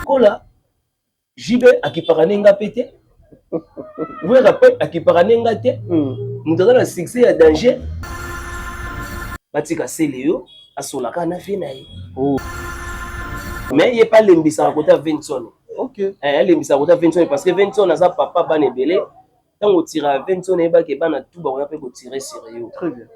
Kola, jibe akiparanenga pété. Vous rappelez akiparanenga té. Nous avons un succès à danger. Batika Célio, à Solaka na fenaï. Mais il n'y a pas l'embissa à côté de Vinson. Ok. L'embissa à côté de Vinson parce que Vinson a sa papa banébélé. Quand on tire à Vinson, il va a tout, on peut tirer sérieux. Très bien.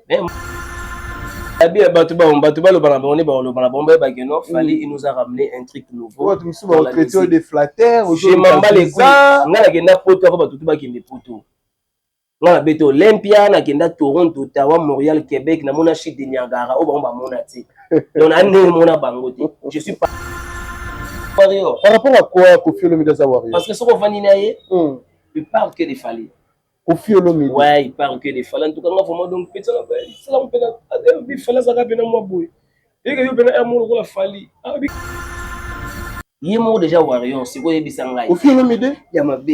Il nous a ramené un truc nouveau. Traité de flatteur. Je m'en bats les couilles. On a beto Olympia, na kenda Toronto, Ottawa, Montréal, Québec, na mona chute de Niagara, on va monati. On a né mona bangote. Je suis pas warrior. Par rapport à quoi Koffi Olomide Warrior? Parce que ce qu'on va ninaye, il parle que des fallis. Koffi Olomide. Ouais, il parle que des fallis. En tout cas, moi vraiment donc petit là, ça on peut là, il fallait ça bien moi boy. Et que yo ben amour ko la falli. Il est déjà warrior, c'est quoi il bisanga. Koffi Olomide, Yamabe.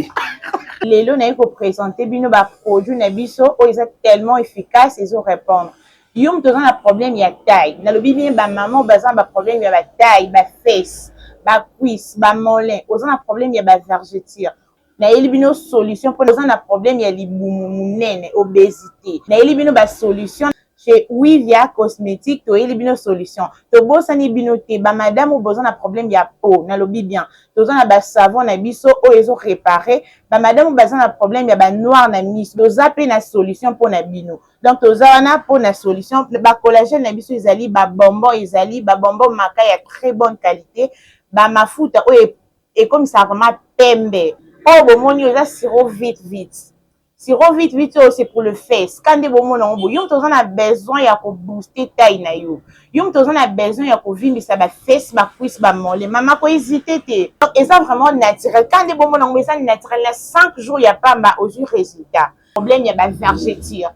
Les lots n'avaient pas présenté, bino ba produit na biso, ils sont tellement efficaces, ils ont répondre. Yom tous un problème, il y a taille. Dans le bibi, ba maman, bazan ba problème, il y a ba taille, ba face, ba cuisse, ba molin. Aux un problème, il y a ba vergeture. Na elibino solution pour les gens un problème, il y a l'iboumounène, obésité. Na elibino ba solution. Chez Wivia Cosmétique, tu as une solution. Tu as besoin de ba madame ou besoin d'un problème ya peau, na lobi bien. Tu as besoin de savon na biso o ils ont réparé. Ba madame ou besoin d'un problème ya ba noir na mis. Tu as une solution pour na bino. Donc tu as pour na solution. Ba collagène na biso izali ba bonbon maka ya très bonne qualité. Ba mafuta o et comme ça vraiment pembe. Oh bon mon yo sirop vite. Sirop vite, c'est pour le face. Quand des moments on a besoin de booster taille na yo. On a besoin de vivre ça ba face, ba cuisse, ba molle. Maman ko hésiter té. Donc et ça vraiment naturel. Quand des moments on ça naturel, 5 jours il y a pas ma aux résultats. Problème il y a ba vergeture.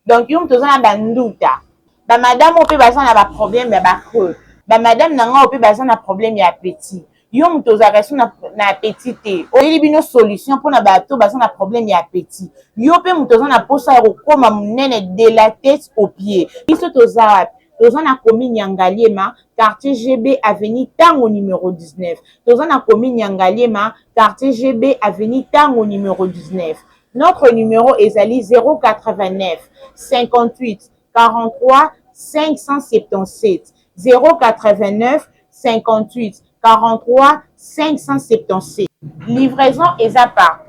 Donc on a ba nduta. Ba madame on peut besoin na ba problème ya ba creux. Ba madame nanga on peut besoin na problème ya appétit. Yom toza raison na appétit te. Oyeli bino solution pour na bato baza na problème ya appétit. Yo pe mutoza na posa ya kokoma munene de la tête aux pieds. Biso toza na commune Nyangaliema, quartier GB avenue Tango numéro 19. Toza na commune Nyangaliema, quartier GB avenue Tango numéro 19. Notre numéro est 089 58 43 577 089 58 43 577. Livraison est à part.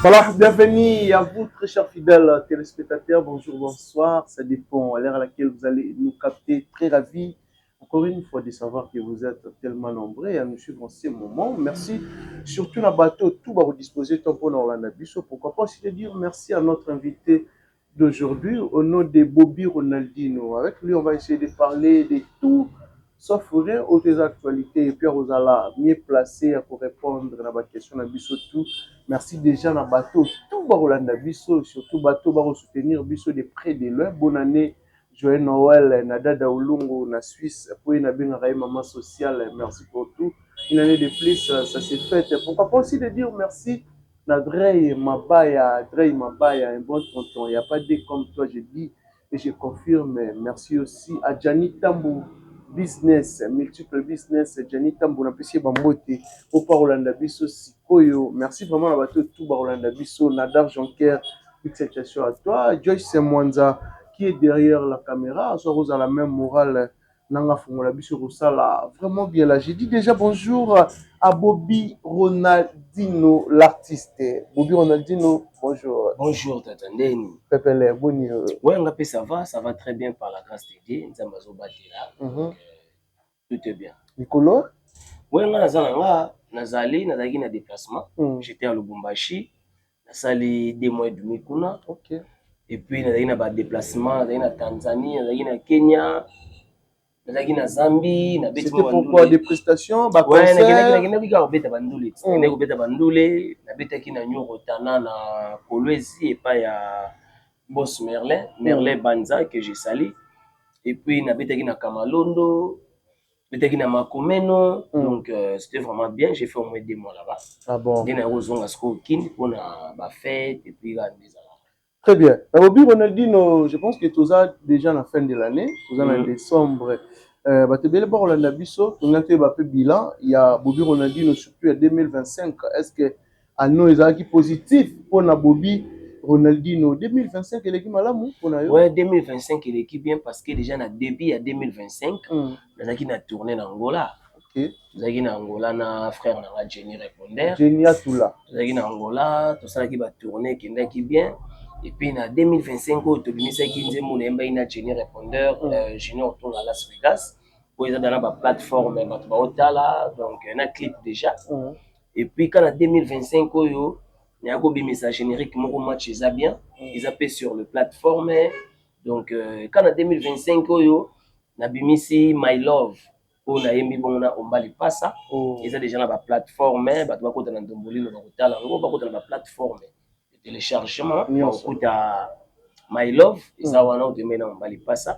Voilà, bienvenue à vous, très chers fidèles téléspectateurs. Bonjour, bonsoir. Ça dépend à l'heure à laquelle vous allez nous capter. Très ravi, encore une fois, de savoir que vous êtes tellement nombreux à nous suivre en ce moment. Merci. Surtout, la bateau, tout va vous disposer tant pour Orlando Bisso. Pourquoi pas aussi de dire merci à notre invité d'aujourd'hui au nom de Bobby Ronaldinho. Avec lui, on va essayer de parler de tout, sauf rien aux actualités. Et puis, on va mieux placé pour répondre à la question de Bisso tout. Merci déjà à bateau, tout Barolanda Bisso, surtout bateau va soutenir Bisso de près de loin. Bonne année, joyeux Noël, Nadada Olungo, na Suisse, pour une abîme maman sociale. Merci pour tout. Une année de plus, ça s'est fait. Pourquoi pas aussi de dire merci. Drey Mabaya, un bon tonton. Il n'y a pas de comme toi, je dis et je confirme. Merci aussi à Gianni Tambou, business, multiple business. Gianni Tambou, on a pu Bambote, au Parolanda Bisso, Sikoyo. Merci vraiment à tout Parolanda Bisso, Nadar Jonker, toute cette question à toi. Joyce Mwanza, qui est derrière la caméra, soit à la même morale. Nanga Fongola Bisso Rosala, vraiment bien là. J'ai dit déjà bonjour à Bobby Ronaldinho, l'artiste. Bobby Ronaldinho, bonjour. Bonjour, Tatandeni. Pepele, boni. Ouais, on appelle ça va très bien par la grâce de Dieu. Nzambazo Batela. Tout est bien. Nicolo? Ouais, nazali na déplacement. J'étais à Lubumbashi. Nazali 2 mois et demi kuna. Ok. Et puis nazali na déplacement, nazali na Tanzanie, nazali na Kenya. Na Zambie, c'était pourquoi des prestations, bah ouais, na beta bandule. Na beta bandule, na beta ki na New Rotana na Kolwezi et pas ya Boss Merlin Banza que j'ai sali. Et puis na beta ki na Kamalondo, beta ki na Makomeno. Donc c'était vraiment bien, j'ai fait au moins 2 mois là-bas. Ah bon. Dina ozonga sko kin pour na ba fête et puis là des Très bien. Bobby Ronaldinho, je pense que tu as déjà la fin de l'année, tu as en décembre. Batebele ba Rolanda biso, on a fait un bilan, il y a Bobby Ronaldinho surtout en 2025. Est-ce que à nous est positif pour na Bobby Ronaldinho 2025 il est qui malamu pour na yo? Ouais, 2025 il est bien parce que déjà na début à 2025, on a qui na tourné en Angola. OK. On a qui na Angola na frère na Jenny Répondeur. Jenny Atula. On a qui na Angola, tout ça qui va tourner qui n'a qui bien. Et puis en 2025, au Tobimisa qui nous a montré une Jenny Répondeur, Junior tourne à Las Vegas. Où ils ont dans la plateforme, donc un clip déjà. Et puis quand en 2025, il y a un message générique, mon match ils ont bien, ils appellent sur le plateforme. Donc quand en 2025, il y a Bimisi My Love, on a mis bon on va les passer. Ils ont déjà dans la plateforme, bah tu vas côté dans Domboli, on va côté dans la plateforme. Téléchargement, on à My Love, ils ont un autre maintenant on va les passer.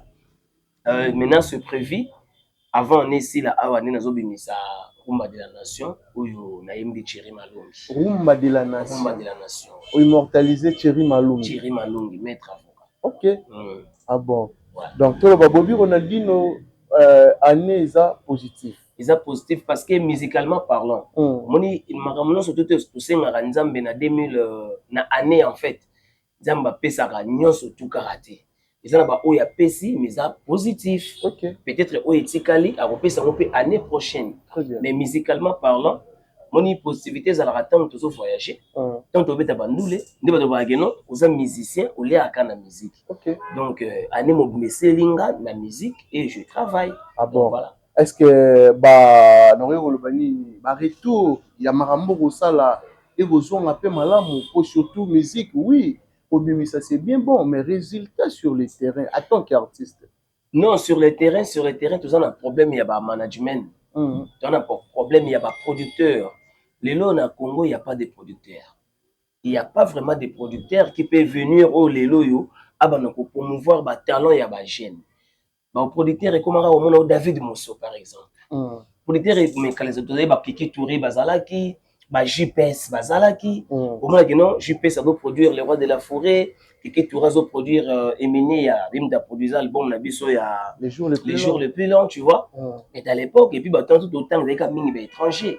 Maintenant c'est prévu. Avant on est ici là, on est dans Zobimisa Rumba de la Nation, où on a mis Thierry Malongi. Rumba de la Nation. Rumba de la Nation. Où immortaliser Thierry Malongi. Thierry Malongi, maître avocat. OK. Ah bon. Ouais. Donc toi le Bobby Ronaldinho année isa positif. Isa positif parce que musicalement parlant, moni il m'a ramené surtout tout ça Nzambe na 2000 na année en fait. Nzamba pesa ka nyonso tout karaté. Ils ont oh ya pesi mais ça positif. OK. Peut-être oh etikali a repesa on peut année prochaine. Mais musicalement parlant, mon positivité ça la attend toujours voyager. Tant to beta bandule, ndi ba to ba geno, aux musiciens, au lieu à kana musique. OK. Donc année mo meselinga na musique et je travaille. Ah bon. Donc, voilà. Est-ce que ba noreko lobani ba retour ya marambo ko sala et besoin un peu malamu pour surtout musique oui. Ça c'est bien bon, mais résultat sur le terrain, en tant qu'artiste. Non, sur le terrain, tout ça, on a un problème, il y a un management. On a un problème, il y a un producteur. Les lots au Congo, il n'y a pas de producteurs. Il n'y a pas vraiment de producteurs qui peuvent venir au Lelo pour promouvoir le talent et les jeunes. Le producteur est comme David Mosso, par exemple. Le producteur est comme les autres, Kiki Touré, Bazalaki. JPS Bazalaki, au moins que non, JPS doit produire Les Rois de la Forêt, Kiki Touré doit produire Emini, il a produit l'album Nabiso il y a les jours les plus longs, tu vois. Mais à l'époque, et puis tant tout autant des camins étrangers,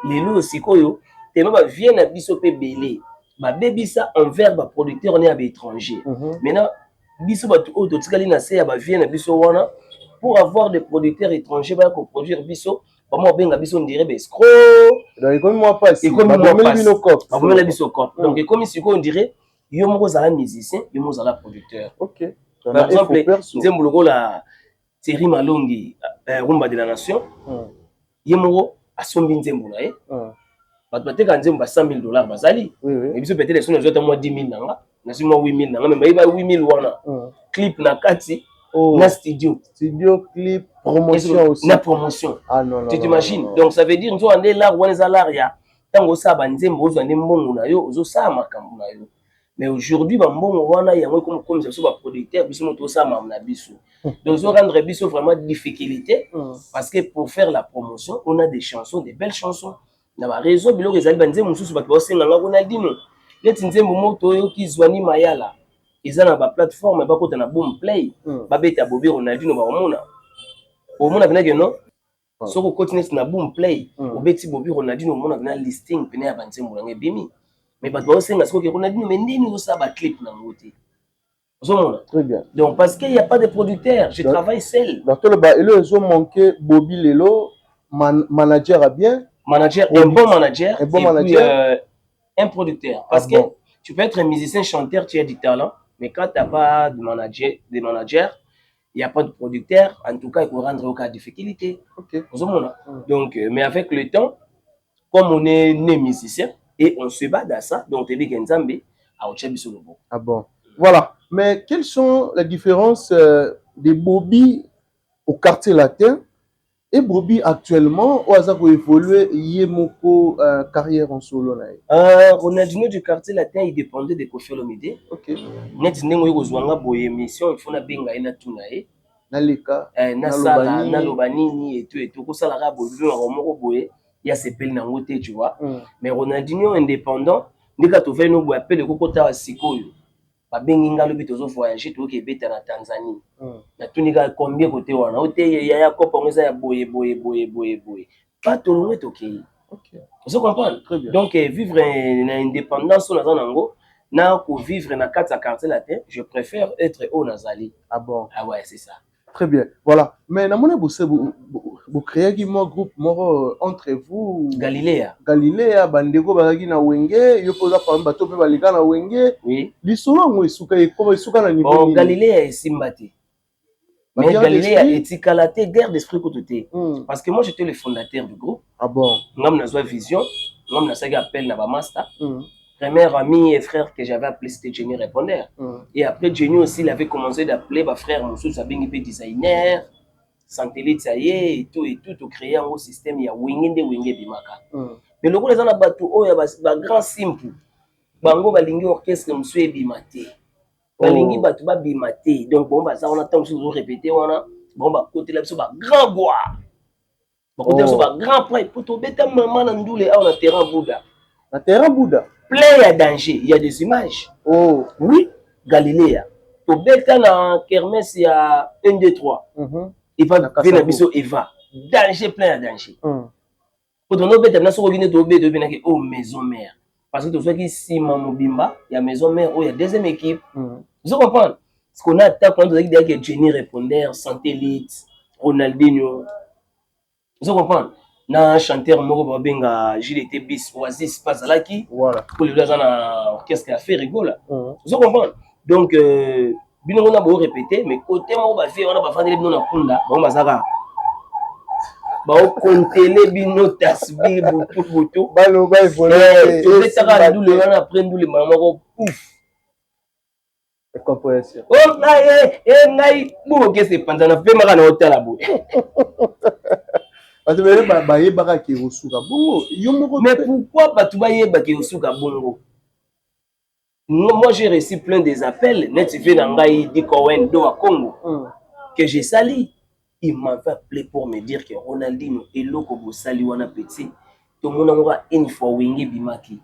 les lots aussi koyo, t'es même viennent à Biso pe belé, ma baby ça envers ma producteur on est à étranger. Maintenant Biso ba tout auto tikali na se ya ba viennent à Biso wana pour avoir des producteurs étrangers ba ko produire Biso. Moi, on dirait escroc. Donc, comme moi, pas. Donc, comme si on dirait, il y a un musicien, il y a un producteur. OK. Par exemple, Thierry Malongi, Rumba de la Nation, il y a un sombi nzembo na ye. Peut-être nzembo $100,000 bazali. Mais peut-être les autres moi 10,000 nanga, na moi 8,000 nanga, mais ba 8,000 wana. Clip na kati. Na studio clip promotion aussi na promotion. Ah non tu t'imagines donc ça veut dire nous on est là on est là ya tango ça banzembo zo ande mbongo na yo zo ça makambo na yo mais aujourd'hui ba mbongo wana ya moi comme ça ba producteur biso moto ça na biso donc zo rendre biso vraiment difficulté parce que pour faire la promotion on a des chansons des belles chansons na ba réseau bilo ezali banzembo mususu ba kosenga nga Ronaldinho leti nzembo moto yo ki zwani mayala. Ils ont une plateforme, ils ont un boom play. Ils ont Bobby Ronaldinho, ils ont un non. Si vous continuez sur boom play, vous avez Bobby Ronaldinho, vous avez un listing, vous avez un bimi. Mais vous avez un Ronaldinho, mais vous avez un clip. Très bien. Donc, parce qu'il n'y a pas de producteur, je travaille seul. Donc, ils ont manqué Bobby Lelo, manager à bien. Un bon manager. Un producteur. Parce que tu peux être un musicien, chanteur, tu as du talent. Mais quand tu n'as pas de manager, il n'y a pas de producteur, en tout cas, il faut rendre au cas de difficulté. Okay. Donc, mais avec le temps, comme on est né musicien et on se bat dans ça, donc tu dis qu'il y a un Ah bon. Voilà. Mais quelles sont les différences des Bobby au quartier latin et Bobby actuellement, où a évolué Yemoko carrière en solo? Ronaldinho du quartier latin, il dépendait de Koffi Olomide. OK. Net ndenge oyo kozwanga boye émission, il faut na benga ina tuna ye. Naleka. Na sala na lobanini et tout kosala ka boye moko boye, ya sepeli na ngote tu vois. Mais Ronaldinho indépendant, ndika to fait no boye appelle kokota sikoyo. babenginga lobi tozo voyager to kebeta na Tanzanie na tunika combien côté wana ote ya kopa ngeza ya boye pas tolongwe tokei. Vous comprenez? Donc vivre une indépendance on a nango na ko vivre na kati ya quartier latin, je préfère être au Nazali. Ah bon? Ah ouais, c'est ça. Très bien. Voilà. Mais na mona vous créez qui mon groupe moro entre vous Galilea bandeko bazaki na wenge yo poza pa bato pe balika na wenge. Oui. Lisolo ngo isuka na niveau. Bon, Galilea est simbati. Mais Galilea est guerre d'esprit côté. Parce que moi j'étais le fondateur du groupe. Ah bon? Ngam na zwa vision, ngam na saki appel na ba master. Premier ami et frère que j'avais appelé c'était Jenny Répondeur. Et après Jenny aussi il avait commencé d'appeler ma frère Moussou Sabingi pe designer, Santelite ça y est et tout tout créer un système il y a wingende bimaka. Mais le gros les ana batu o ya ba grand simple. Bango balingi orchestre Moussou e bimate. Balingi batu ba bimate. Donc bon ba ça on attend que vous répéter wana bon ba côté là ba grand bois. Ba côté là ba grand point pour to beta maman na ndule a on a terrain Bouddha. Na terrain Bouddha. Plein de danger, il y a des images. Oh. Oui, Galilea. Au bêta na kermesse il y a 1 2 3. Il va venir biso Eva. Danger plein de danger. Pour ton bêta na so vient to bêta bien que oh maison mère. Parce que tu sais qu'ici Mamobimba, il y a maison mère où il y a deuxième équipe. Vous comprenez? Ce qu'on a attaqué quand on dit que Jenny Répondeur, Santelite, Ronaldinho. Vous comprenez? Na chanteur moko babenga Gilles était bis Oasis Pazalaki. Voilà. Pour les gens na orchestre qui a fait rigola. Vous comprenez? Donc bino on a beau répéter mais côté moko ba fait on a ba fandeli bino na kunda ba bazaka ba o kontele bino tasbih butu balo ba évoluer to betaka ndule wana après ndule mama ouf compréhension. Oh ngai bo ke se panzana pe maka na hôtel abo. Mais pourquoi Batoubaye Bakiosuka Bongo? Moi j'ai reçu plein des appels, net fait Nangaï di Kowen do à Congo, que j'ai sali. Il m'avait appelé pour me dire que Ronaldinho et Loko Bosali wana petit, tout le monde aura une fois wingi bimaki.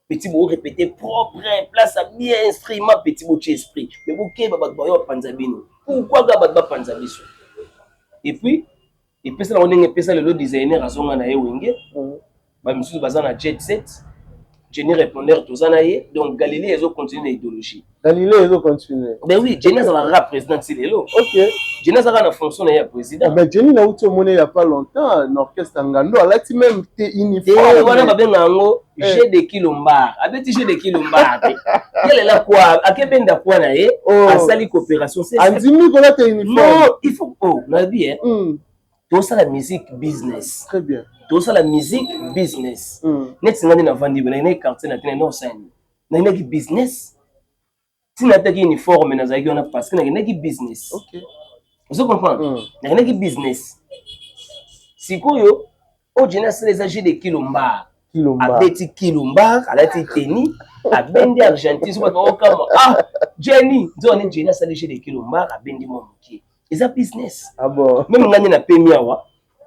Petit beau répéter propre, place à bien instrument, petit beau esprit. Mais vous qui babat boyo panzabino? Pourquoi babat panzabiso? Et puis ça on est le designer à son anaye wenge. Ba monsieur bazana jet set. Jenny Répondeur tout ça naye. Donc Galilée ils ont continué l'idéologie. Galilée ils ont continué. Ben oui, Jenny ça la président Silelo. OK. Jenny ça la fonction na président. Mais Jenny na outo monnaie il y a pas longtemps l'orchestre Ngando elle a même té uniforme. Et voilà ba benga ngo j'ai des kilombar. Abeti j'ai des kilombar. Elle est là quoi? A kebenda quoi na ye? A sali coopération c'est. Andimi ko la té uniforme. Non, il faut na bien. Tout ça la musique business. Très bien. Tout ça la musique business. Net ngani na vandi na ina quartier na tena no sign. Na ina ki business. Tina taki uniforme na zaki ona parce que na ina ki business. OK. Vous comprenez? Na ina ki business. Sikoyo o jina les agi de kilombar. Abeti kilombar, alati teni, abendi Argentine so ba okama. Ah, Jenny, nzone jina sali de kilombar abendi momuki. Is a business. Ah bon. Même ngani na pemiawa.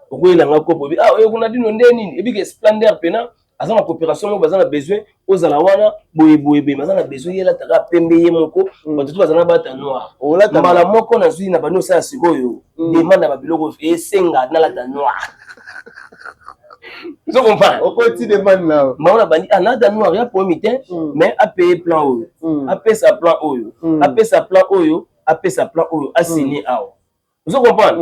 Okoyela ngako bobi. Ah, oyo kuna dino ndeni, ebike splendeur pena. Aza na coopération mo bazana besoin ozala wana boye bazana besoin yela taka pembe ye moko batutu bazana bata noir. Mbala moko na zui na bano sa sikoyo. Demande ba biloko esenga na lata noir. Vous comprenez? Au côté de man là. Maona bandi anada noir ya pour mitin mais a payé plan oyo. A payé sa plan oyo. A payé sa plan oyo. Après sa plan a signé ao. Vous comprenez? Au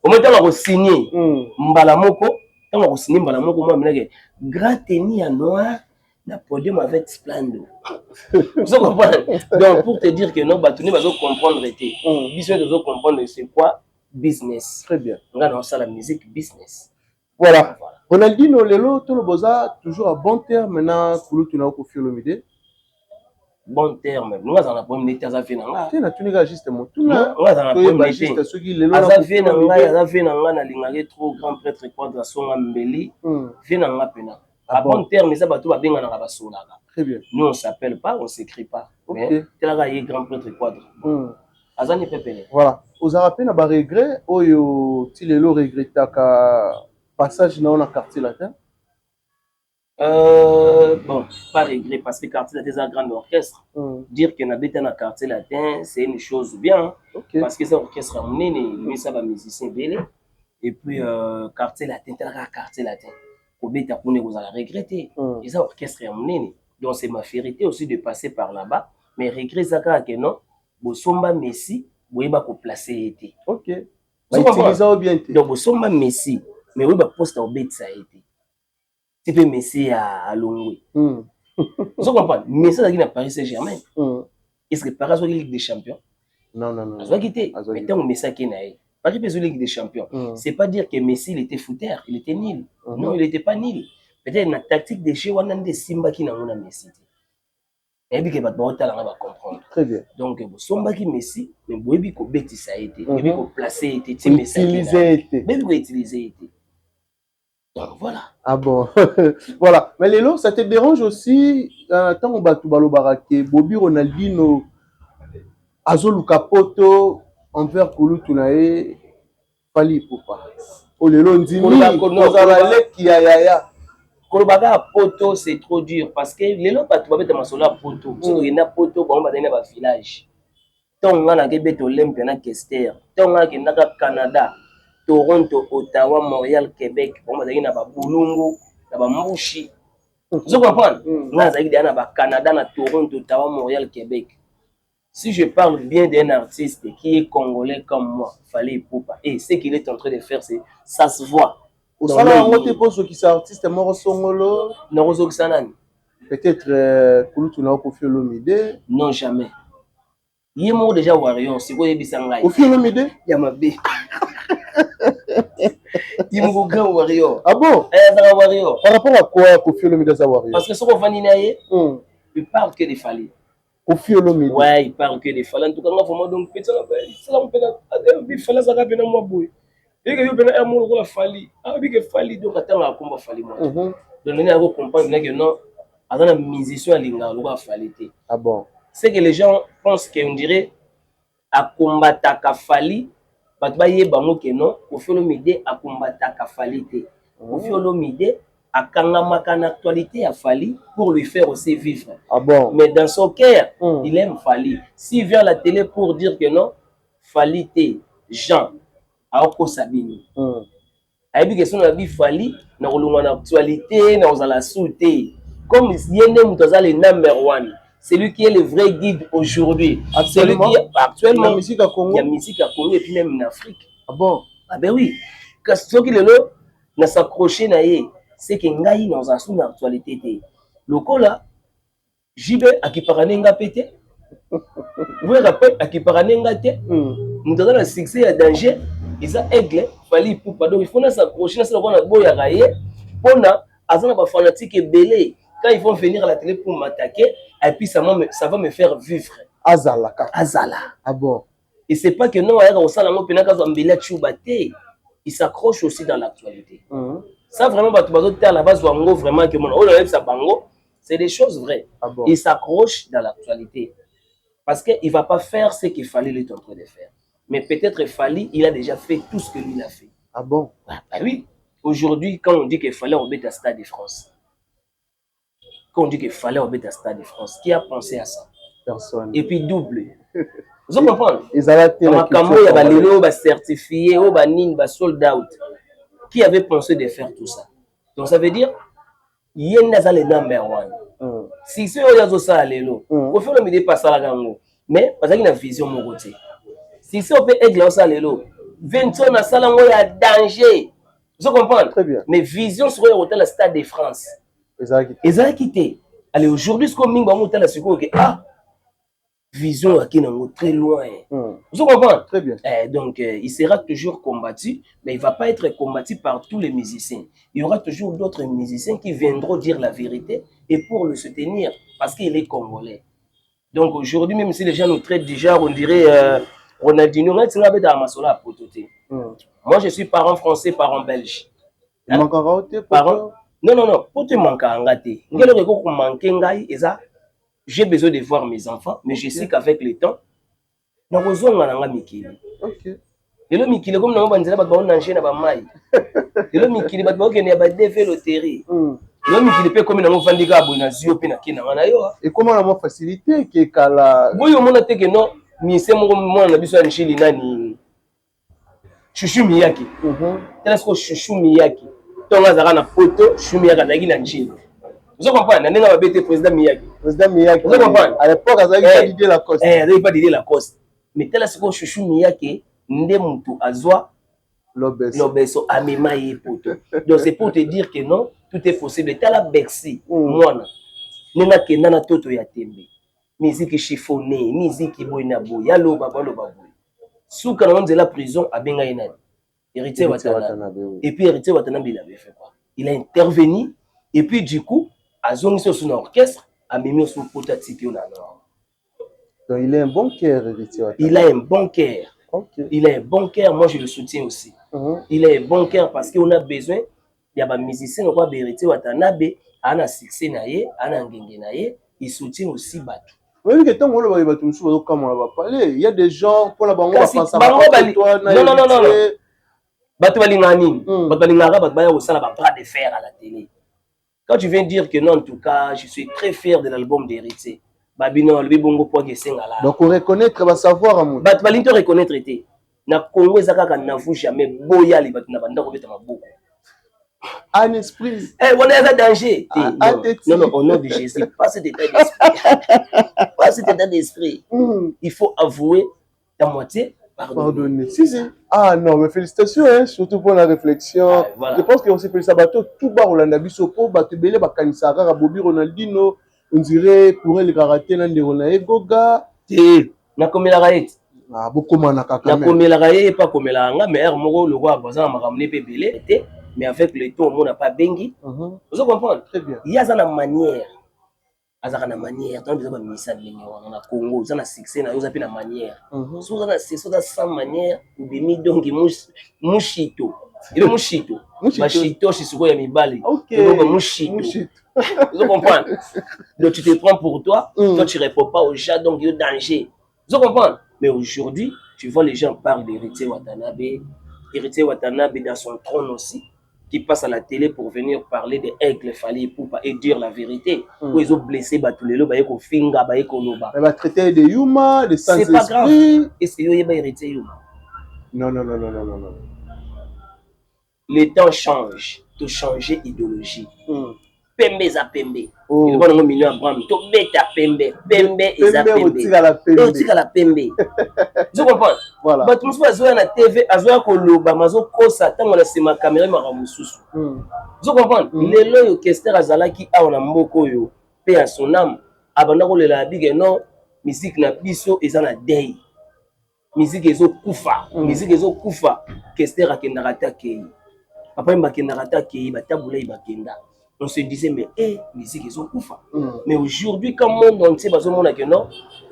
moment où on signé mbala moko, quand on signé mbala moko moi menake grateni à noir na podium avec splendor. Vous comprenez? Donc pour te dire que non batuni va comprendre été. Besoin de comprendre c'est quoi business. Très bien. On a ça la musique business. Voilà. Ronaldinho lelo to le boza toujours à bon terme maintenant kulu tuna ko Philomide. Bon terme. Nous avons un problème d'état à faire. Tu n'as tu n'as juste mon tout là. Nous avons un problème d'état. Ceux qui les l'ont fait na lingage trop grand prêtre quadra songa mbeli. Fait na pena. À bon terme ça bato ba benga na ba solaka. Très bien. Nous on s'appelle pas, on s'écrit pas. Mais tela yi grand prêtre quadra. Azani pepele. Voilà. Aux arapes na ba regret oyo ti lelo regretta ka passage na on a quartier latin. Bon, pas regret parce que quartier latin c'est un grand orchestre. Dire que n'habite dans quartier latin, c'est une chose bien. Okay. Parce que c'est un orchestre amené, mais ça va musicien belé. Et puis, quartier latin, tel quartier latin. Pour bien t'apprendre, vous allez regretter. Et ça, orchestre amené. Donc, c'est ma fierté aussi de passer par là-bas. Mais regret, ça, que non, vous sommes Messi, vous pouvez vous placer. Ok. Donc, vous sommes Messi, mais vous pouvez poster au bête, ça a été. Tu peux Messi à Longwe. Vous comprenez? Messi à Paris Saint-Germain. Est-ce que Paris a Ligue des Champions? Non, non, non. Il a quitté. Maintenant, Messi qui est Paris a Ligue des Champions. C'est pas dire que Messi il était fouteur, il était nul. Non, il n'était pas nul. Peut-être la tactique des jeux, on a des Simba qui n'ont pas Messi. Et puis que va comprendre. Très bien. Donc, Somba qui Messi, mais vous avez que bêtis ça a été. Vous avez que placer été, utiliser été. Donc voilà. Ah bon. Voilà. Mais Lelo, ça te dérange aussi tant on bat tout balo baraké, Bobby Ronaldinho, Azolu Capoto, envers Koulou Tunae, Fali Poupa. Oh Lelo Ndimi, Kozalale Kiayaya. Kolobaka poto c'est trop dur parce que Lelo pas tout va mettre masolo à poto. Si il y a poto, bon va donner un village. Tant on a que Olympia na Kester, tant on a que Canada. Toronto, Ottawa, Montréal, Québec, on va dire na Bulungu, na Mouchi. Vous comprenez? On a dit na Canada, na Toronto, Ottawa, Montréal, Québec. Si je parle bien d'un artiste qui est congolais comme moi, Fally Ipupa, et ce qu'il est en train de faire, ça se voit. Au salon, on te pose qui est artiste, Moro Songolo. Norozo Xanan. Peut-être Kouloutou na Kofi Olomide. Non, jamais. Il est mort déjà Warrior, c'est quoi Bissangai? Kofi Olomide? Yamabe. Il me grand Warrior. Ah bon? Warrior. Par rapport à quoi Kofi Olomide sa Warrior? Parce que ce qu'on va dire, il parle que des Fally. Kofi Olomide. Ouais, il parle que des Fally. En tout cas, on va donc petit ça on peut il fallait ça rappeler moi boy. Et que yo bena amour ko la Fally. Ah bi que Fally donc attends à combat Fally moi. Donc on a comprendre que non, avant la musicien linga lo ba Fally. Ah bon? C'est que les gens pensent qu'on dirait à combattre à Fally. Batbaye bango que non, Kofi Olomide a combattu à Fally. Kofi Olomide a kangamaka en actualité à Fally pour lui faire aussi vivre. Ah bon? Mais dans son cœur, il aime Fally. S'il vient à la télé pour dire que non, Fally t'es Jean, Aoko Sabini. A dit que son avis Fally, dans l'actualité, dans la sauté. Comme il y a le number one. C'est lui qui est le vrai guide aujourd'hui. Actuellement, il y a musique à Congo. Il y a musique à Congo et puis même en Afrique. Ah bon? Ah ben oui. Parce que ce qui est là, n'a s'accroché c'est que ngai dans un sous l'actualité. Le coup là, JB à qui paranenga pété. Vous rappelez à qui paranenga té. Nous avons le succès à danger. Ils ont aigle, Fally Ipupa. Donc il faut s'accrocher, c'est le qu'on a beau y railler. Pour na, azana ba fanatique et belé. Quand ils vont venir à la télé pour m'attaquer, et puis ça va me faire vivre. Azala. Azala. Ah bon? Et c'est pas que non, il s'accroche aussi dans l'actualité. Ça vraiment, à la base, vraiment, c'est des choses vraies. Ah bon? Il s'accroche dans l'actualité. Parce qu'il ne va pas faire ce qu'il fallait lui en train de faire. Mais peut-être Fally, il a déjà fait tout ce que lui a fait. Ah bon? Ah oui. Aujourd'hui, quand on dit qu'il fallait remettre à Stade de France, quand on dit qu'il fallait remettre à Stade de France, qui a pensé à ça? Personne. Et puis double. Vous comprenez? Ils allaient il y a des lélo, certifiés, des sold out. Qui avait pensé de faire tout ça? Donc ça veut dire, il y a le number one. Si c'est au ça lélo, au fait le midi passe à la gango. Mais parce qu'il y a une vision mon côté. Si c'est au fait aigle ça lélo, 20 ans à Salango il y a danger. Vous comprenez? Très bien. Mais vision sur le hôtel Stade de France. Ils ont quitté. Allez aujourd'hui ce qu'on mine dans l'hôtel c'est quoi que ah vision qui est très loin. Vous comprenez? Très bien. Donc, il sera toujours combattu, mais il ne va pas être combattu par tous les musiciens. Il y aura toujours d'autres musiciens qui viendront dire la vérité et pour le soutenir, parce qu'il est congolais. Donc, aujourd'hui, même si les gens nous traitent déjà, on dirait Ronaldinho, moi, je suis parent français, parent belge. Parent? Non, pour te manquer en gâté. J'ai besoin de voir mes enfants, mais je sais qu'avec le temps, nous avons besoin de Mikili. Et le Mikili, comme nous avons besoin de Mikili, nous avons besoin de loterie. Non, mais il peut comme dans Vandiga, Bonazio, Penakina, Manayo. Et comment la facilité qui est Kala. Oui, au monde, que non, ni c'est mon abisso à Nchili, ni Chouchou Miyaki. Est-ce que Chouchou Miyaki, ton Azara na photo, Chouchou Miyaki, n'a guiné Nchili. Vous comprenez? N'a pas été président Miyaki. Président Miyaki. Vous comprenez? À l'époque, il n'avait pas d'idée la cause. Il n'avait pas d'idée la cause. Mais tel est-ce que Chouchou Miyaki, Ndemoutou Azwa, Lobeso, Amema et Poto. Donc c'est pour te dire que non, tout est possible. Tel a Bercy, moi, Nena Kenana Toto Yatembe. Musique chiffonée, musique boinabo, yalo baba lo babou. Sous quand on est la prison à Bengaïna, héritier Watanabe. Et puis héritier Watanabe, il avait fait quoi? Il a intervenu, et puis du coup, à Zongi sur son orchestre, a mis son potatique au nord. Donc il a un bon cœur, héritier Watanabe. Il a un bon cœur. Okay. Il a un bon cœur, moi je le soutiens aussi. Il a un bon cœur parce qu'on a besoin, il y a des musiciens, on va héritier Watanabe, on a succès naïe, on a ngenge naïe, il soutient aussi Batou. Oui, que tant qu'on va comme on va parler, il y a des gens pour la banque non. Batou balingani, Batou balingara, Batou baya au sein la bras de fer à la télé. Quand tu viens dire que non, en tout cas, je suis très fier de l'album d'Héritier. Babino, le bongo point que c'est là. Donc on reconnaître, va savoir à mon. Batou balinto reconnaître été. Na Congo ezaka ka na fu jamais boya li Batou na banda ko beta maboko. Un esprit. Eh, on est en danger. Non, au nom de Jésus, pas cet état d'esprit. Pas cet état d'esprit. Il faut avouer ta moitié. Pardonnez. Si. Ah non, mais félicitations, hein, surtout pour la réflexion. Ah, voilà. Je pense qu'on s'est fait ça bateau. Tout bas, on a vu Sopo, Batubele, Bakanisara, Bobby Ronaldinho. On dirait pour le karaté, Nande Goga. Na komela raït. Ah, beaucoup de na komela raït, pas komela anga, mais Moro, le roi, Bazan, m'a ramené Bébélé. Mais avec le temps, on n'a pas bengi. Vous comprenez? Très bien. Il y a une manière. Il y a une manière. On a Congo, on a succès, on a une manière. Si on a sans manière, on a mis donc Mouchito. Il est Mouchito. Mouchito, c'est ce qu'il y a mis balé. Mouchito. Vous comprenez? Donc tu te prends pour toi, toi tu ne réponds pas au chat, donc il y a danger. Vous comprenez? Mais aujourd'hui, tu vois les gens parlent d'Héritier Watanabe. Héritier Watanabe dans son trône aussi, qui passe à la télé pour venir parler des aigles fallait pour et dire la vérité. Où ils ont blessé Batulelo, Bayeko Finga, Bayeko Noba. Elle va traiter de Yuma, de sans c'est pas grave. Est-ce qu'il y a héritier Yuma? Non. Les temps changent, de changer idéologie. Pembe za pembe. Il va dans million Abraham. To beta pembe. Pembe za pembe. Otika la pembe. Tu comprends? Voilà. But musu azoya na TV, azoya koloba, mazo kosa tango na sima caméra mara mususu. Tu comprends? Lelo yo kester azalaki awa na mboko yo. Pe à son âme. Abanda ko lela bige non, musique na biso eza na day. Musique ezo kufa. Musique ezo kufa. Kester akendaka ta kei. Papa mbakendaka ta kei, batabula ibakenda. On se disait, mais musique, ils ont couvert. Mais aujourd'hui, quand le monde entier,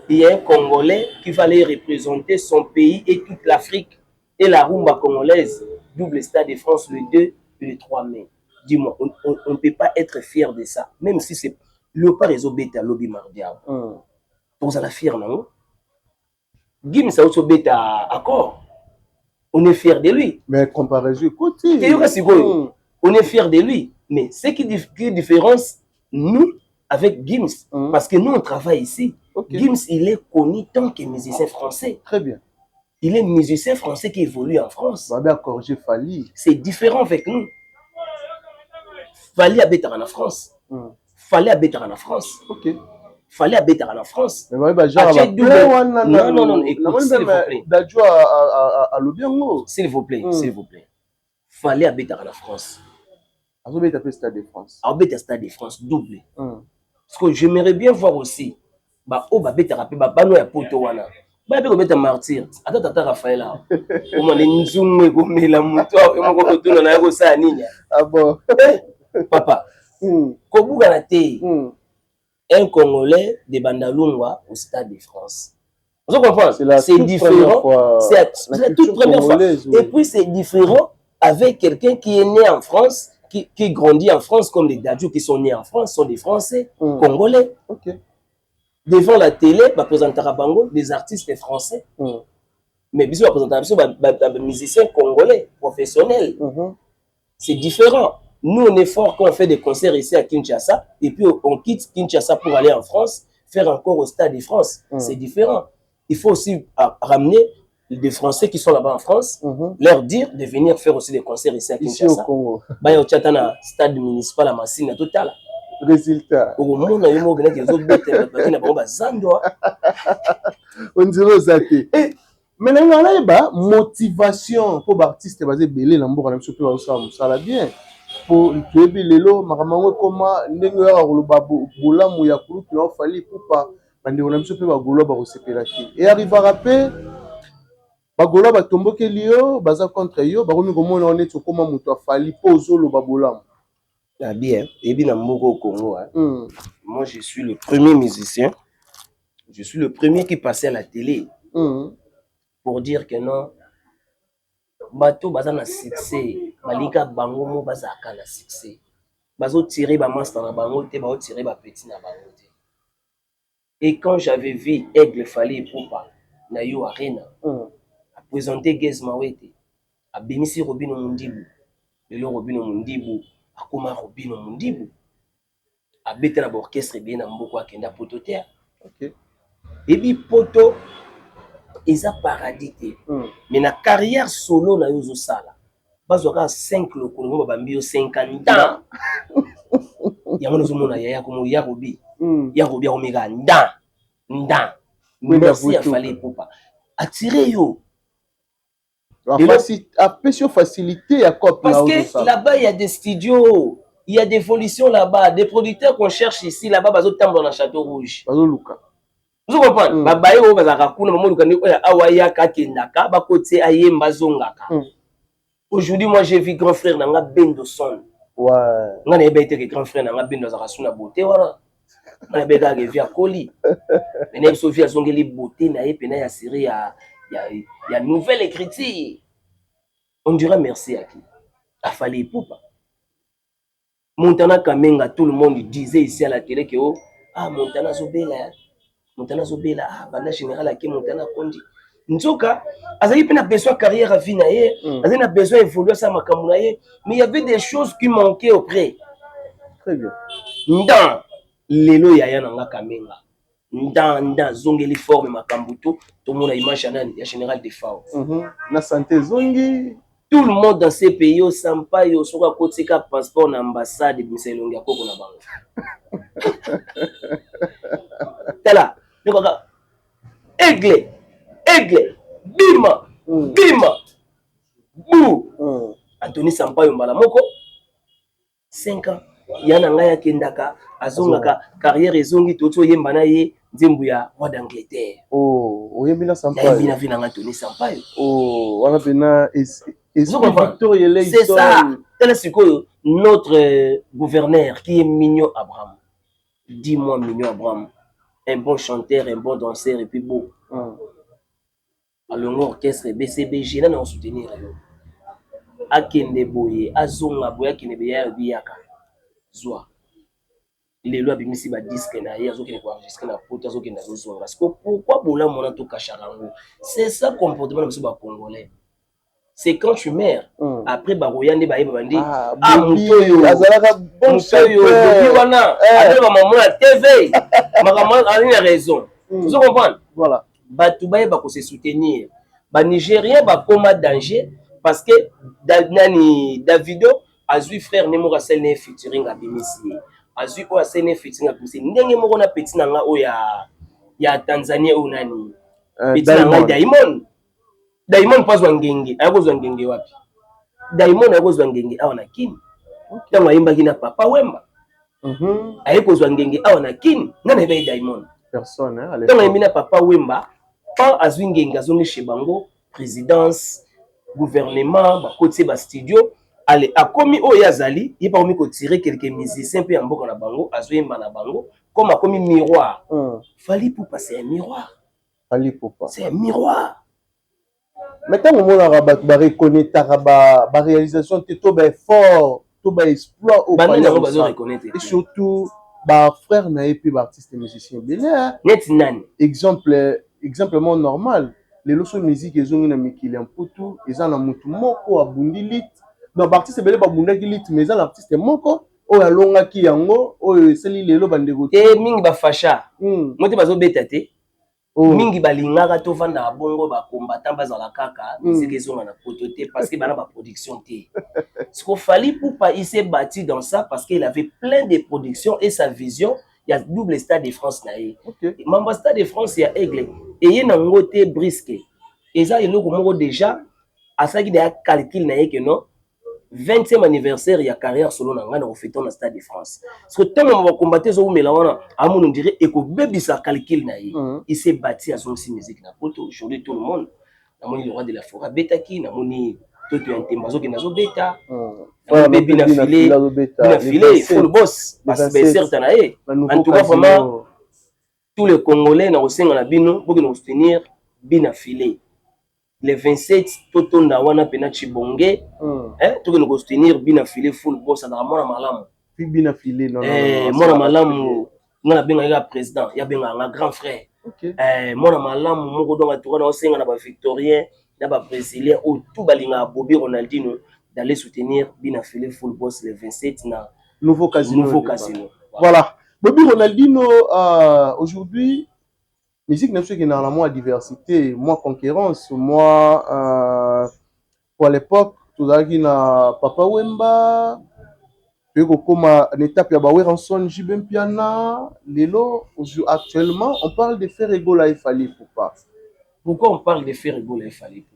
il y a un Congolais qui fallait représenter son pays et toute l'Afrique et la rumba congolaise. Double Stade de France le 2 et le 3 mai. Dis-moi, on ne peut pas être fier de ça. Même si c'est le pas réseau bêta, lobby mardial. Pour ça, la fier, non? Gim, ça aussi bêta accord. On est fier de lui. Mais comparaison, écoute. On est fier de lui. Mais ce qui différence nous avec Gims, parce que nous on travaille ici. Gims, il est connu tant que musicien français. Très bien. Il est musicien français qui évolue en France. C'est différent avec nous. Fallait habiter en France. Fallait habiter en France. Fallait habiter en France. Non, écoute, s'il vous plaît, s'il vous plaît. Fallait habiter en France. Albert Stade de France. Albert Stade de France double. Parce que j'aimerais bien voir aussi. Bah oh bah bête rapé bah no ya poto wana. Bah bête bête martyr. Attends tata Raphaël là. Comment les nzumwe go mela muto et mon ko tuna na ko sa nini. Ah bon. Papa. Ko buga na te. Un Congolais de Bandalungwa au Stade de France. Vous comprenez? C'est différent. C'est la toute première fois. Et puis c'est différent avec quelqu'un qui est né en France. Qui grandit en France, comme les Dadjou qui sont nés en France, sont des Français, Congolais. Devant la télé, bah, présenter à Bango, des artistes français. Mais bisous, présenter des musiciens congolais, professionnels. C'est différent. Nous, on est fort quand on fait des concerts ici à Kinshasa, et puis on quitte Kinshasa pour aller en France, faire encore au Stade de France. C'est différent. Il faut aussi ramener des Français qui sont là-bas en France, leur dire de venir faire aussi des concerts ici à Kinshasa. Ici au Congo. Bah, il y a un stade municipal à Massina total. Résultat. Au monde, il y a on dirait aux athées. Mais il y a motivation pour l'artiste basé belé l'ambour même surtout ça la bien pour le lelo maramango comment nengo ya koloba bola mu ya kulu qui va falloir pour pas bande on même surtout ba golo ba osepelaki et arrive à rappeler ba golo ba tomboke lio baza contre yo ba komi komona on est comment muto afali pozo lo ba bola ah bien et bien au Congo hein. Moi je suis le premier musicien, je suis le premier qui passait à la télé pour dire que non bato baza na succès balika bango mo baza ka na succès bazo tirer ba master na bango te bazo tirer ba petit na bango te. Et quand j'avais vu Aigle Fally Ipupa na yo arena a présenter Gez Mawete a Bemisi Robino Mundibu lelo Robino Mundibu akoma Robino Mundibu a bete na orchestre bien na mboko akenda poto terre. OK. Et bi poto eza paradis te. Mais na carrière solo na yo zo sala bazwaka 5 lokolo ngo bambi yo 50 ans. Ya mona zo mona ya komo ya robi omega nda merci à Fally Ipupa attirer yo facilité à cop parce que là-bas il y a des studios, il y a des évolutions là-bas, des producteurs qu'on cherche ici là-bas bazo tambo na Château Rouge bazo luka. Vous comprenez? Babaye o bazaka kuna mamu luka ndiko ya awaya ka kendaka ba kote ayemba zongaka. Aujourd'hui moi j'ai vu grand frère nanga Bendo Son. Ouais. Ngana ebete que grand frère nanga Bendo zaka suna beauté wala. Na beka ke via Koli. Mais nem Sophia zongeli beauté na epena ya série ya nouvelle écriture. On dirait merci à qui? À Fally Ipupa. Montana Kamenga, tout le monde disait ici à la télé que oh, ah Montana Zobela. Montana Zobela, ah, banda général à qui Montana Kondi. Nzoka, azali pena besoin carrière à vie na ye, azali na besoin évoluer ça makambo na ye, mais il y avait des choses qui manquaient auprès. Très bien. Ndan lelo ya nanga Kamenga. Ndan zongeli forme makambo to mona image ya général de FAO. Na santé zongi. Tout le monde dans ces pays au sampa yo soka kotika passeport na ambassade biselongi ya koko na bango. Tala, nikoka aigle, bima, bou. Anthony Sampaio mbala moko 5 ans. Yana ngaya kendaka azongaka carrière ezongi toto yemba na ye nzembu ya roi d'Angleterre. Oh, oyebina Sampaio. Oyebina vina Anthony Sampaio. Oh, wana pena c'est ça. Notre gouverneur qui est Mignon Abraham. Dis-moi Mignon Abraham. Un bon chanteur, un bon danseur et puis beau. Alors l'orchestre BCBG, là, on soutenir. Akende boye, azonga boya kine beya biyaka. Zwa. Les lois bimisi ba disque na hier zoki ne ko enregistrer na poto zoki na zozonga. Parce que pourquoi bola mona to kasharango? C'est ça comportement de ba congolais. C'est quand tu meurs, après baroyande baïba bandi, mutoyo, azalaka bon chanteur, après maman la TV, maman a une raison. Vous comprenez? Voilà. Batoubaye bako se soutenir. Ba Nigérien ba coma danger parce que nani Davido azui frère Nemo Rassel ne featuring abimisi. Azui ko asene featuring abimisi. Ndenge moko na petit nanga o ya Tanzania o nani. Petit nanga Diamond pas wangenge, ayako ngenge wapi? Diamond ayako ngenge awa na kini. Tango ayimba kina Papa Wemba. Ayako ngenge awa na kini. Nana ebe Diamond. Personne hein. Tango ayimba Papa Wemba, pa azwi ngenge azongi chez bango, présidence, gouvernement, ba côté ba studio, allez akomi o yazali, il pas komi ko tirer quelques musiciens pe mboka na bango, azwi yimba na bango, comme akomi miroir. Fally Ipupa c'est un miroir. Fally Ipupa. C'est un miroir. Maintenant, on a reconnaître la réalisation de tout effort, tout exploit au Pays. Et surtout, frère n'a pas artiste et musicien. Exemplement normal. Les losos musique ils ont une amie qui est en poutou, ils ont un moutou moko à bundilit, non artiste belé ba mundaki lit mais l'artiste moko oyo alongaki yango oyo eseli lelo bandeko te mingi bafasha mote bazobeta te mingi balingaka tovanda bongo bakombatan bazala kaka musique ezonga na poto te parce que bana baproduction te ce qu'il fallait pour pas il s'est bâti dans ça parce qu'il avait plein de productions et sa vision il y a double stade de France na ye mamba stade de France ya Aigle et ye na ngote brisque et ça eloko moko déjà asaki de calcul na ye que non 20e anniversaire ya carrière solo na ngana ofeton na stade de France parce que tant on va combattre zo mela wana amono on dirait eko bebisa calcul na ye il s'est bâti à son musique na poto aujourd'hui tout le monde na moni le roi de la forêt betaki na moni toto ya ntembazo ke nazo beta baby na filet full boss parce que certain na ye en tout cas vraiment tous les Congolais na osenga na bino pour que nous soutenir bina filet le 27 toto na wana pena chibonge tout que nous soutenir bina filet full boss na mona malamu bina filet non mona malamu na benga ya président ya benga nga grand frère mona malamu moko donc atoka na osenga na ba victorien na ba brésilien ou tout balinga Bobby Ronaldinho d'aller soutenir bina filet full boss le 27 na nouveau casino voilà Bobby Ronaldinho aujourd'hui musique n'est pas qu'il y a moins diversité, moins concurrence, moins pour l'époque, tout à l'heure Papa Wemba, puis comme une étape ya bawe ranson Jibem Piana, lelo actuellement on parle de faire égaux à Fali Poupa. Pourquoi on parle de faire égaux à Fali Poupa?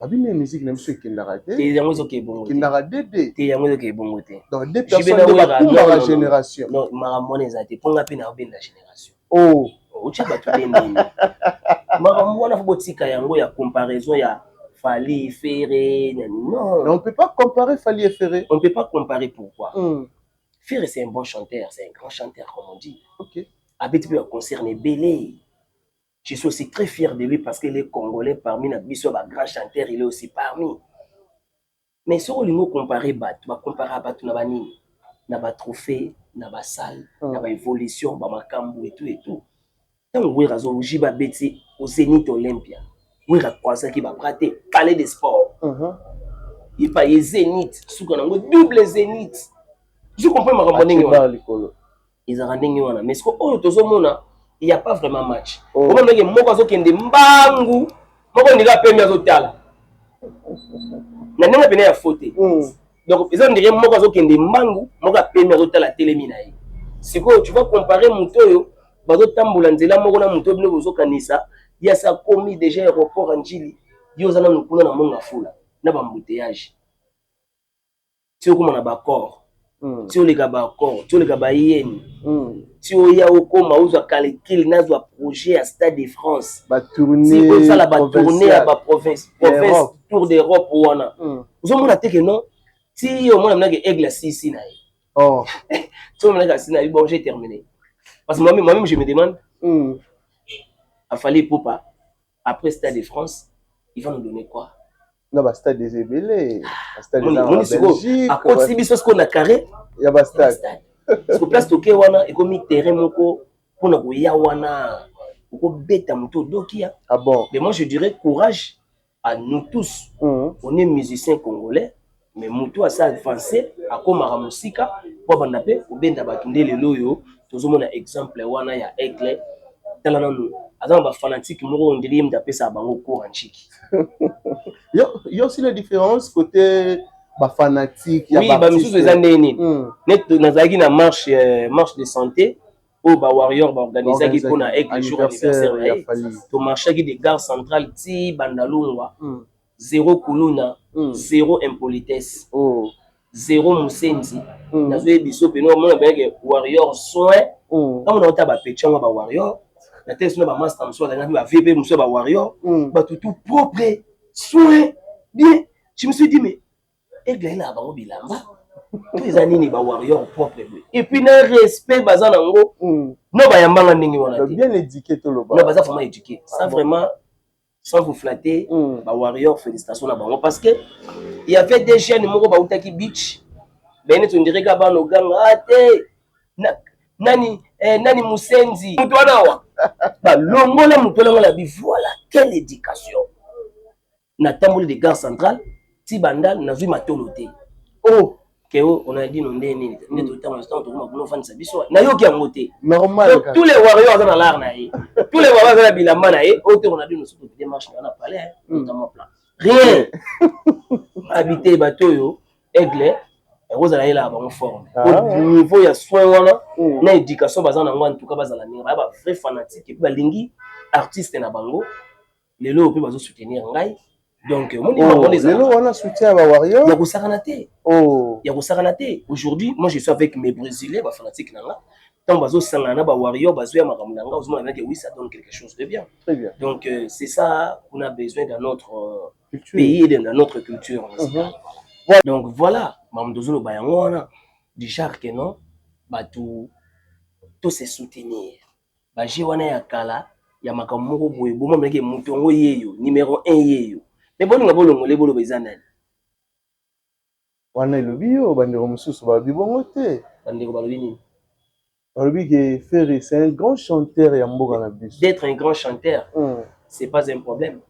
Abine musique n'est pas qu'il n'arrête. T'es yango zo ke bongo. Qu'il n'arrête de. T'es yango zo ke bongo te. Donc deux personnes de la génération. Non, maramone ezate ponga pe na obe na génération. Oh. Uchi batu nini. Maramone na fobotika yango ya comparaison ya Fali Ferré. Non. On peut pas comparer Fali et Ferré. On peut pas comparer pourquoi. Ferré c'est un bon chanteur, c'est un grand chanteur comme on dit. OK. Abeti peut concerner Belé. Je suis aussi très fier de lui parce qu'il est congolais parmi les grands chanteurs, il est aussi parmi. Mais si on veut comparer Batu, on va comparer Batu na banini, na ba trophée, na ba salle, na ba évolution, ba makambu et tout et tout. Tant on voit raison, Jiba Beti au Zénith Olympia, on voit croiser qui va prater palais des sports. Il pas Zénith, sous qu'on a double Zénith. Je comprends ma ramener. Ils ont rendu wana, mais ce qu'on tozo mona il n'y a pas vraiment match. Au moment où moko zo kende mbangu, moko ndika pemia zo tala. Na ndenga pene ya faute. Donc ils ont dit moko zo kende mbangu, moko pemia zo tala telemi na ye. Siko tu vas comparer mutoyo, bazo tambola nzela moko na mutoyo bino zo kanisa, il y a ça commis déjà aéroport Njili, yo zana nkuna na monga fula, na ba embouteillage. Si on a ba corps. Si on les gaba corps, si on les gaba yen. Si on y a au coma, on a calculé un projet à Stade de France. Si on a la tournée à la province, tour d'Europe ou ana. Vous avez dit que non. Si on a dit que Aigle ici oh. Si on a dit que bon, j'ai terminé. Parce que moi-même je me demande. Il fallait Poupa après Stade de France, il va nous donner quoi? Non, bah Stade des Ébélés, Stade de la Belgique. À côté si bis qu'on a carré, il y a Stade. Parce que place toke wana et comme terrain moko pour na koya wana ko beta moto dokia. Ah bon. Mais moi je dirais courage à nous tous. On est musiciens congolais mais moto asa avancé à komara musika po bandape ko benda batundele loyo tozomona exemple wana ya Aigle talana nous azama ba fanatique moko ndiri mdapesa bango courant chiki. Yo aussi la différence côté ba fanatique ya ba misusu ezande nini net nazaki na marche de santé au ba warrior ba organiser ki pona avec le jour anniversaire to marché qui de gare centrale ti bandalungwa zéro kuluna zéro impolitesse zéro musenzi nazo biso peno mona ba ke warrior soin comme on ta ba petchanga ba warrior na test no ba master mso da ba VP mso ba warrior ba tout propre soin bien je me suis dit mais Aigle là bango bilamba tous les années ni ba warrior propre et puis na respect bazana ngo no ba yambanga ndingi wana bien éduqué tout le no baza vraiment éduqué ça vraiment sans vous flatter ba warrior félicitations na bango parce que il y avait des jeunes moko ba utaki beach ben tu dirais ka bano ganga te nani musenzi mutu wana wa ba longola mutu longola bi voilà quelle éducation na tamboli de gare centrale ti bandal nazwi matolo te. Oh, Keo on a dit non ndeni ne tout temps instant to ko fan sa biso na yo ki yango te. normal. Donc, tous les warriors dans l'art naïe. Tous les warriors dans la bilamba naïe. On a dit nous sommes démarches on a parlé notamment plan. Rien. Habiter bateau yo aigle et vous allez là en forme. Au niveau il y a soin wana na éducation bazana ngo en tout cas bazala ninga ba vrai fanatique et puis balingi artiste na bango lelo pe bazo soutenir ngai. Donc mon niveau les lelo wana soutien ba warrior. Ya ko sakanate. Oh, ya ko sakanate. Aujourd'hui, moi je suis avec mes brésiliens ba fanatiques nanga. Tant bazo sangana ba warrior bazo ya makambo nanga ozoma avec oui ça donne quelque chose de bien. Très bien. Donc c'est ça qu'on a besoin dans notre pays et dans notre culture. Voilà. Donc voilà, mamdozo ba yango wana du genre que non ba tout se soutenir. Ba ji wana ya kala ya makambo moko boye bo mameke mutongo yeyo numéro 1 yeyo. Mais bon nga bolongo le bolo bezana. Wana elobi yo bandeko mosusu balobi bongo te. Bandeko balobi nini? Balobi que Ferré c'est un grand chanteur ya mboka na biso. D'être un grand chanteur, c'est pas un problème.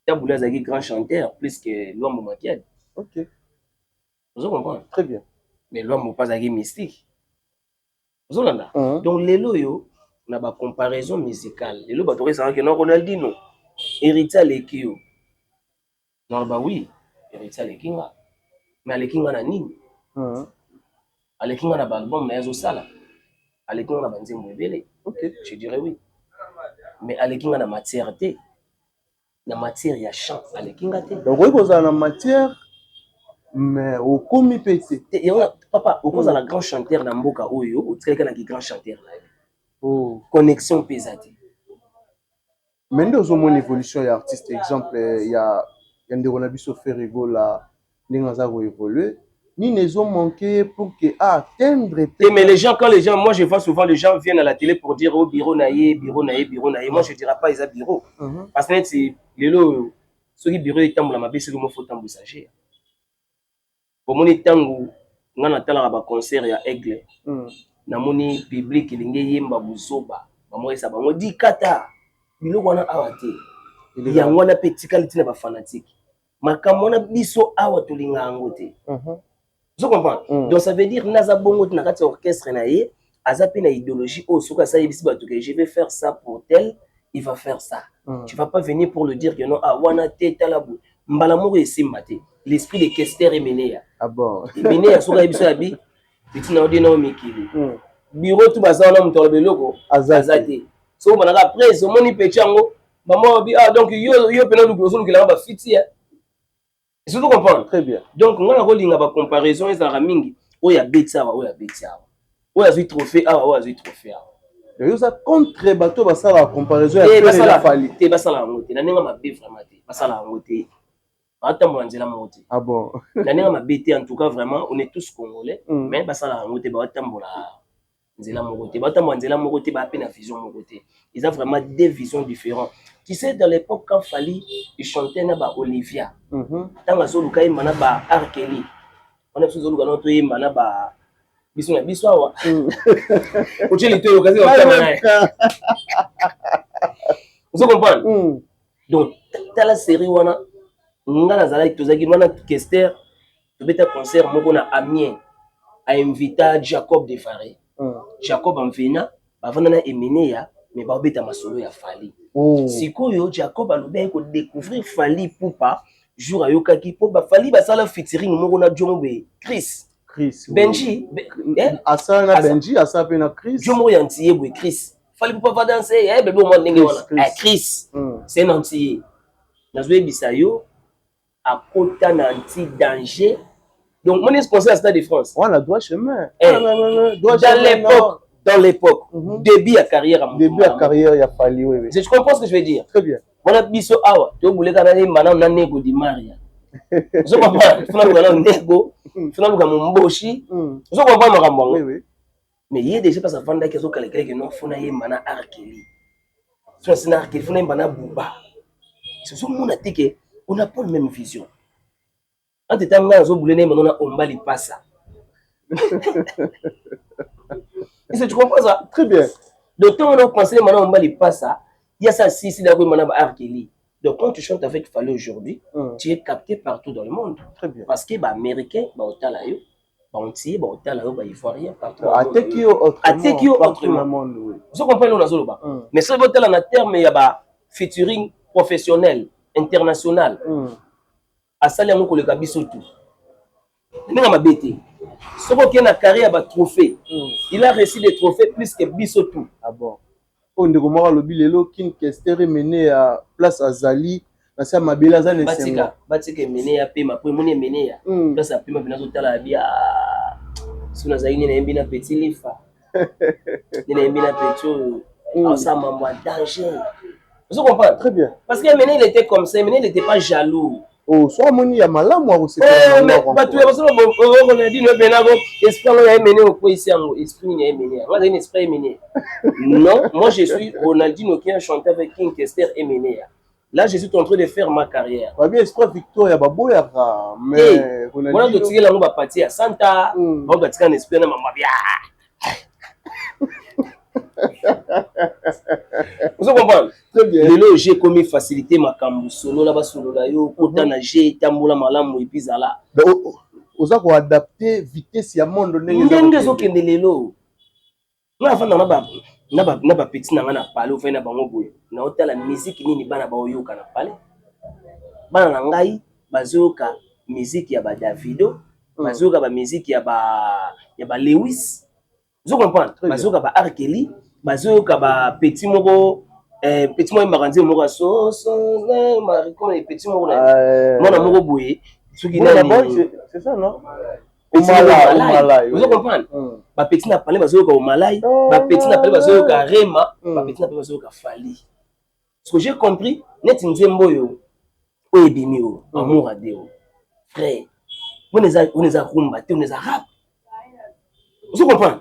Taboula Zaghi grand chanteur plus que l'homme maquillé. Ok. Vous comprenez? Très bien. Mais l'homme pas Zaghi mystique. Vous comprenez? Donc les loyaux, on a une comparaison musicale. Les loyaux, tu sais que non Ronaldinho, héritier Lekio. Non bah oui, héritier Lekinga. Mais Lekinga na nini? Lekinga na album na yazo sala. Lekinga na banzembo ebele. Ok. Je dirais oui. Mais Lekinga na matière té. La matière ya chant Lekinga té. Donc oui, vous avez la matière, mais au komi pété. Papa, au cause de la grand chanteur dans Mboka Oyo, ou tu sais grand chanteur là. Oh. Connexion pesate. Mais nous avons une évolution d'artiste. Exemple, il y a des gens qui Ferrigo là, les gens ont évolué. Ni les ont manqué pour que atteindre. Mais les gens, moi je vois souvent les gens viennent à la télé pour dire au bureau naïe, bureau naïe, bureau naïe. Moi je dirais pas ils ont bureau. Parce que c'est les lots, ceux qui bureau est tambour la mabé, c'est le mot faut tambour sager. Pour mon tango, on a atteint un concert à Aigle. Na moni public linge yemba buzoba. Maman ça bango di kata. Bilo wana awate. Ya ngwana petit qualité na ba fanatique. Makamona biso awa tolinga ngote. Vous comprenez? Donc ça veut dire naza bongo na kati orchestre na ye, azapi na idéologie oh soka ça yebisi bato que je vais faire ça pour tel, il va faire ça. Tu vas pas venir pour le dire que non ah wana te talabu. Mbala moko esimate. L'esprit de Kester est mené. Ah bon. Mené à soka yebisi abi. Petit na odina o mikili. Bureau tout bazana mutolo beloko azate. So banaka après so moni pechango maman bi ah donc yo pena lu gozo lukila ba fiti hein. Est-ce que vous comprenez? Très bien. Donc on a rolling ba comparaison ezala mingi oya betsa oya betsa. Oya zui trophée ah oya zui trophée. Yo ça contre bateau ba ça la comparaison ya basala fali te basala ngote na ninga mabe vraiment te basala ngote. Ata mwanzela ngote. Ah bon. Na ninga mabe te en tout cas vraiment on est tous congolais mais basala ngote ba tambola nzela mokote ba tambola nzela mokote ba pe na vision mokote. Ils ont vraiment des visions différentes. Tu sais dans l'époque quand Fali il chantait na ba Olivia. Tanga zo luka yimba na ba Arkeli. On a besoin zo luka na to yimba na ba biso na biso awa. Oche lito yo kazi wa kama naye. Vous comprenez? Donc dans la série wana ngala zala tozaki wana Kester to beta concert moko na Amiens a invité Jacob de Faré. Jacob Amvena bavana na Emeneya mais ba beta masolo ya Fali. Sikoyo Jacob alobe ko découvrir Fali Poupa jour ayokaki po ba Fali ba sala featuring moko na Jombe Chris Benji asa na Benji asa pe na Chris Jomo yantiye boy Chris Fali Poupa va danser eh bébé mo ndenge wana Chris c'est nantiye nazwe bisayo akota na anti danger. Donc mon conseil à Stade de France on a droit chemin dans l'époque début à carrière début à carrière il a fallu oui tu comprends ce que je veux dire? Très bien. On a biso awa to bouleka na mana na nego di Maria je comprends funa luka na nego funa luka mumboshi je comprends makambo oui mais il est déjà pas ça vanda kezo kalekele que non funa ye mana Arkeli so sina Arkeli funa mbana buba c'est ce monde a dit que on n'a pas la même vision. En tout temps, on a oublié on a ombali passa. Tu comprends ça? Très bien. Donc, quand on a pensé que on ombali passa, il y a ça si là où on a Arkeli. Donc quand tu chantes avec Fally aujourd'hui, tu es capté partout dans le monde. Très bien. Parce que les Américains, les Antillais, les Ivoiriens, partout dans le monde. Attaquer autrement. Vous comprenez là zolo ba. Mais ce que tu as en terme il y a featuring professionnel, international. À ça les ko le kabiso tout. Ndinga mabete. Ce qui est na carrière ba trophée. Il a reçu des trophées plus que biso tout. Ah bon. On de comment le bilelo kin kestere mené à place Azali na sa mabela za nesenga. Batika mené ya pema po moni mené ya. Place a pema binazo tala bia. Suna zaini na yembi na petit lifa. Ni na yembi na petit. Ça m'a moi danger. Vous comprenez? Très bien. Parce que mené il était comme ça, mené il n'était pas jaloux. Oh, soit moni ya malamu ou c'est mais batu ya baso on a dit no benabo esprit on a mené au quoi ici en esprit il a mené. Moi j'ai un esprit mené. Non, moi je suis Ronaldinho qui a chanté avec King Kester et mené. Là je suis en train de faire ma carrière. Ba bien esprit Victoria baboya mais Ronaldinho tu là on va partir à Santa, on va tika un esprit na mama bia. Vous comprenez? Très bien. Lelo j'ai commis facilité ma kambu solo là bas solo là yo kota na j'ai tambola malamu epizala. Oza ko adapter vitesse ya monde ndenge zo kende lelo. Na fa na ba petit na na parler ofena bango boye. Na otala musique nini bana ba oyoka na parler. Bana na ngai bazoka musique ya ba Davido, bazoka ba musique ya ba Lewis. Vous comprenez? Bazoka ba R. Kelly, bazoka ba petit moko petit moko maranzi moko so mari comme les petits moko na mona moko boye. C'est ça non? Malay. Vous comprenez? Ba petit na parler bazoka au Malay, ba petit na parler bazoka Rema, ba petit na parler bazoka Fally. Ce que j'ai compris, net nzembo yo oyebimi yo amour à Dieu. Frère, on les a rumba, on les a rap. Vous comprenez?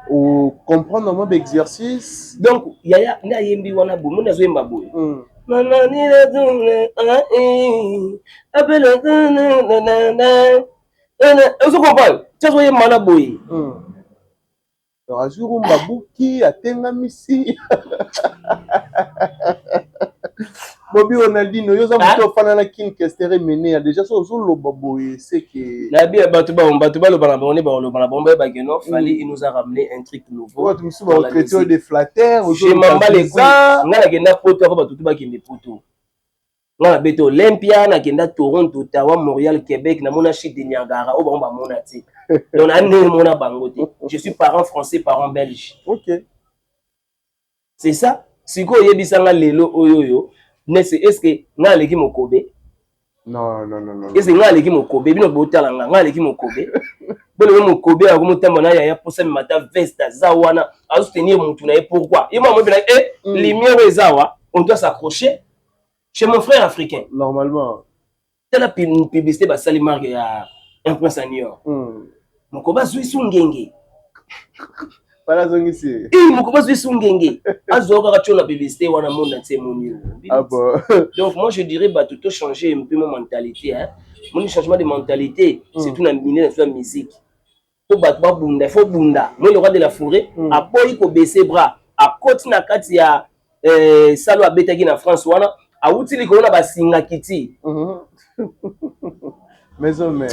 Ou comprendre un exercice. Donc yaya na yembi wana bo mona zoemba boy. Nana ni la dune appelle vous comprenez? Tu vois mana boy. Azuru mbabuki atenga misi. Bobi Ronaldinho yoza muto fana na kin kestere mené déjà so zolo baboy c'est que la bien batuba lo bana bonne ba lo bana bomba ba geno Fally il nous a ramené un truc nouveau. Tu me suis ba traité de flatteur je m'emballe quoi ngala genda poto ko batuba kende poto ngala beto Olympia na genda Toronto Ottawa Montréal Québec na mona chute de Niagara o ba mba mona ti on a né mona bangote je suis parent français parent belge. OK c'est ça siko yebisanga lelo oyoyo. Est-ce que nga leki mokobe? Non. Est-ce que nga leki mokobe? Bino botala nga leki mokobe. Bino mokobe a komutamba na ya posa mata veste zawana a soutenir mutu na e pourquoi? Et moi moi bien lumière ezawa, on doit s'accrocher chez mon frère africain. Normalement. Telle la publicité ba sali marque ya un prince senior. Mokoba zui sungenge. Voilà zongi si. Mokoba zui sungenge. Azoka ka tona publicité wana monde ntse moni. Ah bon. Donc moi je dirais bah tout changer un peu ma mentalité hein. Mon changement de mentalité, c'est tout dans la musique. Faut battre bunda, faut bunda. Moi le roi de la forêt, a boy ko baisser bras, a côté na kati ya salo abetaki na France wana, a utili ko na ba singa kiti. Mais on mais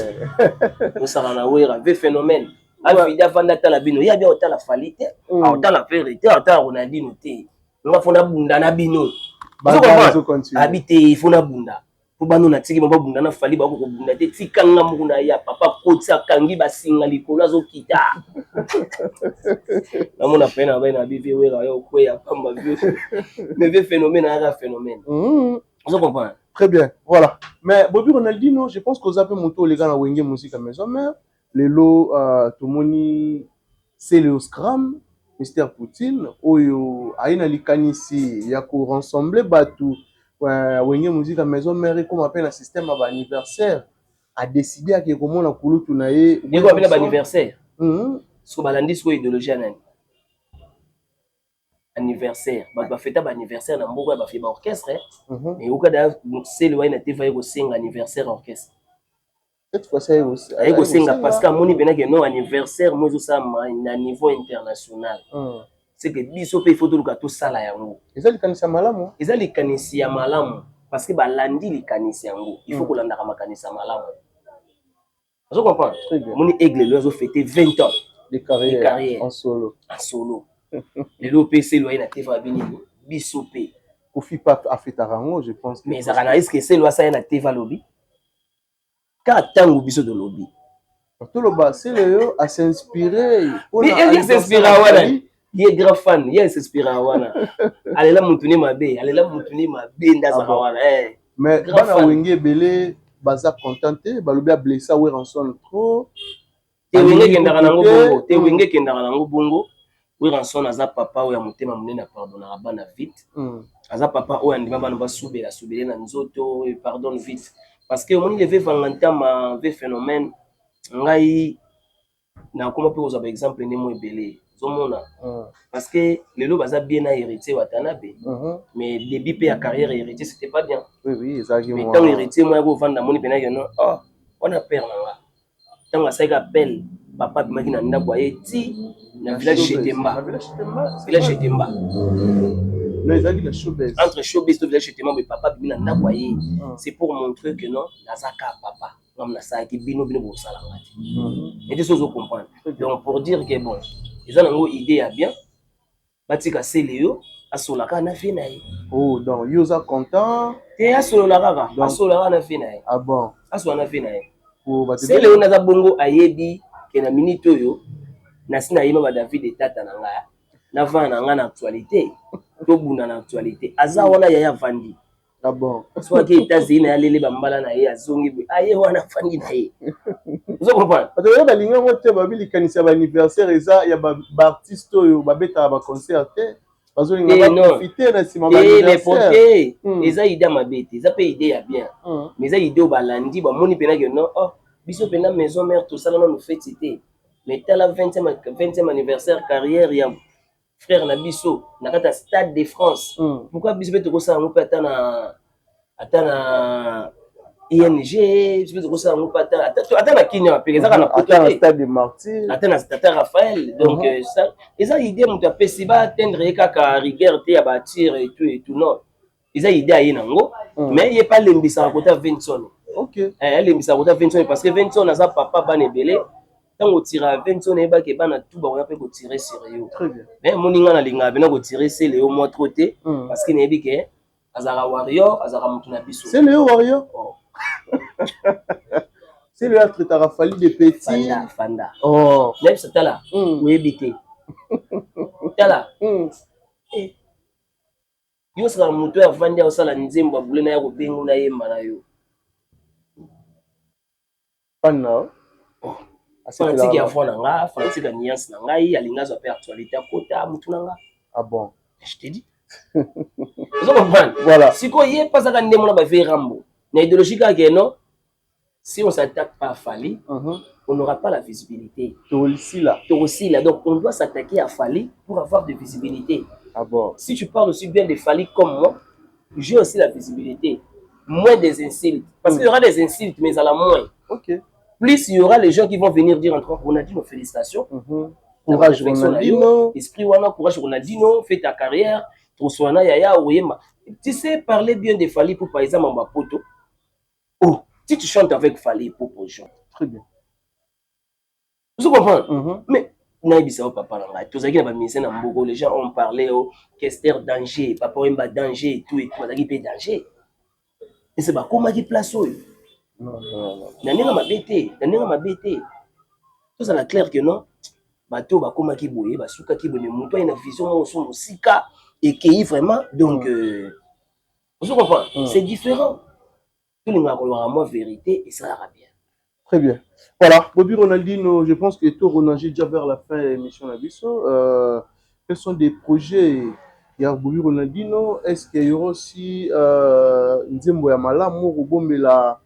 on s'en a wera ve phénomène. Avida vanda tala bino, ya bien otala Fally te, otala vérité, otala Ronaldinho te. On va fonder bunda na bino. Habite il faut na bunda. Pour bano na tiki mba bunda na Fally ba ko bunda te tikanga mukuna ya papa kotsa kangi ba singa likolo zo kita. Na mona pena ba na bibi wera yo ko ya pamba vieux. Mais ve phénomène a phénomène. Vous comprenez? Très bien. Voilà. Mais Bobby Ronaldinho, je pense que vous avez monté les gars na wenge musique à maison mère. Les lots tomoni c'est le scrum Mr Poutine oyo aina likanisi ya ko rassembler batu wenge musique à maison mère comme appelle un système à anniversaire a décidé à que comment la kulutu na ye ni ko appelle anniversaire ce ko balandi so idéologie nani anniversaire ba fêta ba anniversaire na mboko ba fait ba orchestre mais au cas de c'est le wine TV ko singa anniversaire orchestre. Cette fois c'est aussi parce que moni bena que non anniversaire moi ça à niveau international. C'est que biso pe photo luka to sala yango. Ezali kanisa malamu. Ezali kanisi ya malamu parce que balandi likanisi yango il faut kolandaka makanisa malamu. Vous comprenez? Mon aigle lui a fêté 20 ans de carrière en solo. En solo. Le l'OPC lui a été fabini bisopé. Kofi pas a fait tarango, je pense. Mais ça analyse que c'est lui ça na TV lobby. Quand tango biso de lobby. Tout le bas c'est le à s'inspirer. Mais il s'inspire à wana. Il est grand fan, il s'inspire à wana. Allez là mutuni mabe, ndaza wana. Mais bana wenge belé baza contenté, balobi a blessé ouais rançon trop. Te wenge kendaka nango bongo. Oui rançon aza papa oya mutema munene pardonnera bana vite. Aza papa oya ndima bana basubela na nzoto pardonne vite parce que on levé vangantama ve phénomène ngai na comment peut vous avoir exemple ne mo ebele zomona parce que lelo baza bien na héritier watanabe mais début pe ya carrière héritier c'était pas bien. Oui exactement. Mais tant héritier moi go vanda moni pena non oh on a peur là tant ça appelle papa bimaki na ndako ayeti na village Chetemba. Village Chetemba. Non, ils ont dit la showbiz. Entre showbiz et village Chetemba, mais papa bimina ndako aye. C'est pour montrer que non, nazaka papa. Comme na ça qui bino pour ça là. Et des choses à comprendre. Donc pour dire que bon, ils ont une idée à bien. Batika Célio, asolaka na finaï. Oh, donc yosa content. Te asolaka na finaï. Ah bon. Asolaka na finaï. Célio na bongo ayebi que na minute yo na sina yima ba David etata na nga na vana nga na actualité to buna na actualité aza wana yaya vandi. Ah bon. Soit que États-Unis ya lele bambala na ye azongi aye wana vandi na ye. Vous comprenez? Parce que ba linga mote ba bili kanisa ba anniversaire eza ya ba artiste yo ba beta ba concert te bazo linga ba profiter na sima ba anniversaire. Eza idée mabete, eza pe idée ya bien. Mais eza idée balandi ba moni pena que non oh biso pena maison mère tout ça là nous fait citer. Mais t'as la 20e anniversaire carrière ya frère na biso na kata Stade de France. Pourquoi biso beto ko ça ngo pata na ING, biso beto ko ça ngo pata na Kenya pe ezaka na ata Stade de Martyr, ata na Stade Raphaël. Donc ça eza idée mutu apesi ba atteindre kaka rigueur te ya bâtir et tout non. Eza idée aye nango mais il est pas lembisa kota Vincent. OK. Lembisa kota Vincent parce que Vincent na sa papa banebele. Quand on tire à 20 on est bas que bana tout ba on peut tirer sérieux. Très bien. Mais moninga na linga bena ko tirer c'est le au moins troté parce qu'il n'est que azara warrior azara mutuna biso. C'est le warrior. C'est le être tarafali de petit fanda. Oh, même c'est là. Oui bité. Tala. Yo sera mutu ya fandi au sala nzemba bule na ya ko bengu na yemba na yo. Pana. Fanatique ya fond nga, fanatique ya nuance na ngai, alinga zo pe actualité kota mutu na nga. Ah bon. Je te dis. Vous comprenez? Voilà. Si quoi y est pas ça quand ndemo na ba fait Rambo. Na idéologie ka que non. Si on s'attaque pas à Fali, on n'aura pas la visibilité. Aussi là. Donc on doit s'attaquer à Fali pour avoir de visibilité. Ah bon. Si tu parles aussi bien de Fali comme moi, j'ai aussi la visibilité. Moins des insultes. Parce qu'il y aura des insultes, mais à la moins. OK. Plus il y aura les gens qui vont venir dire entre on a dit nos félicitations. Courage Ronaldinho. Esprit wana, courage Ronaldinho, fais ta carrière. Trosoana Yaya Oyema. Tu sais parler bien de Fali pour par exemple en Mapoto. Oh, si tu chantes avec Fali pour gens. Très bien. Vous comprenez? Mais naibisa papa langa. Tous les gens ont parlé au Kester danger, papa Wemba danger et tout et tout, danger. Et c'est pas comment qui place où. Non. Nanenga mabete. Tout ça la clair que non. Bateau bakoma ki boye, basuka ki boye, muto ina vision son musika et qui vraiment donc vous comprenez? C'est différent. Tout le monde a moins vérité et ça ira bien. Très bien. Voilà, Bobby Ronaldinho, je pense que tout Ronaldinho déjà vers la fin de l'émission Nabiso. Quels sont des projets? Il y a Bobby Ronaldinho. Est-ce qu'il y aura aussi Nzembo ya malamu Rubombela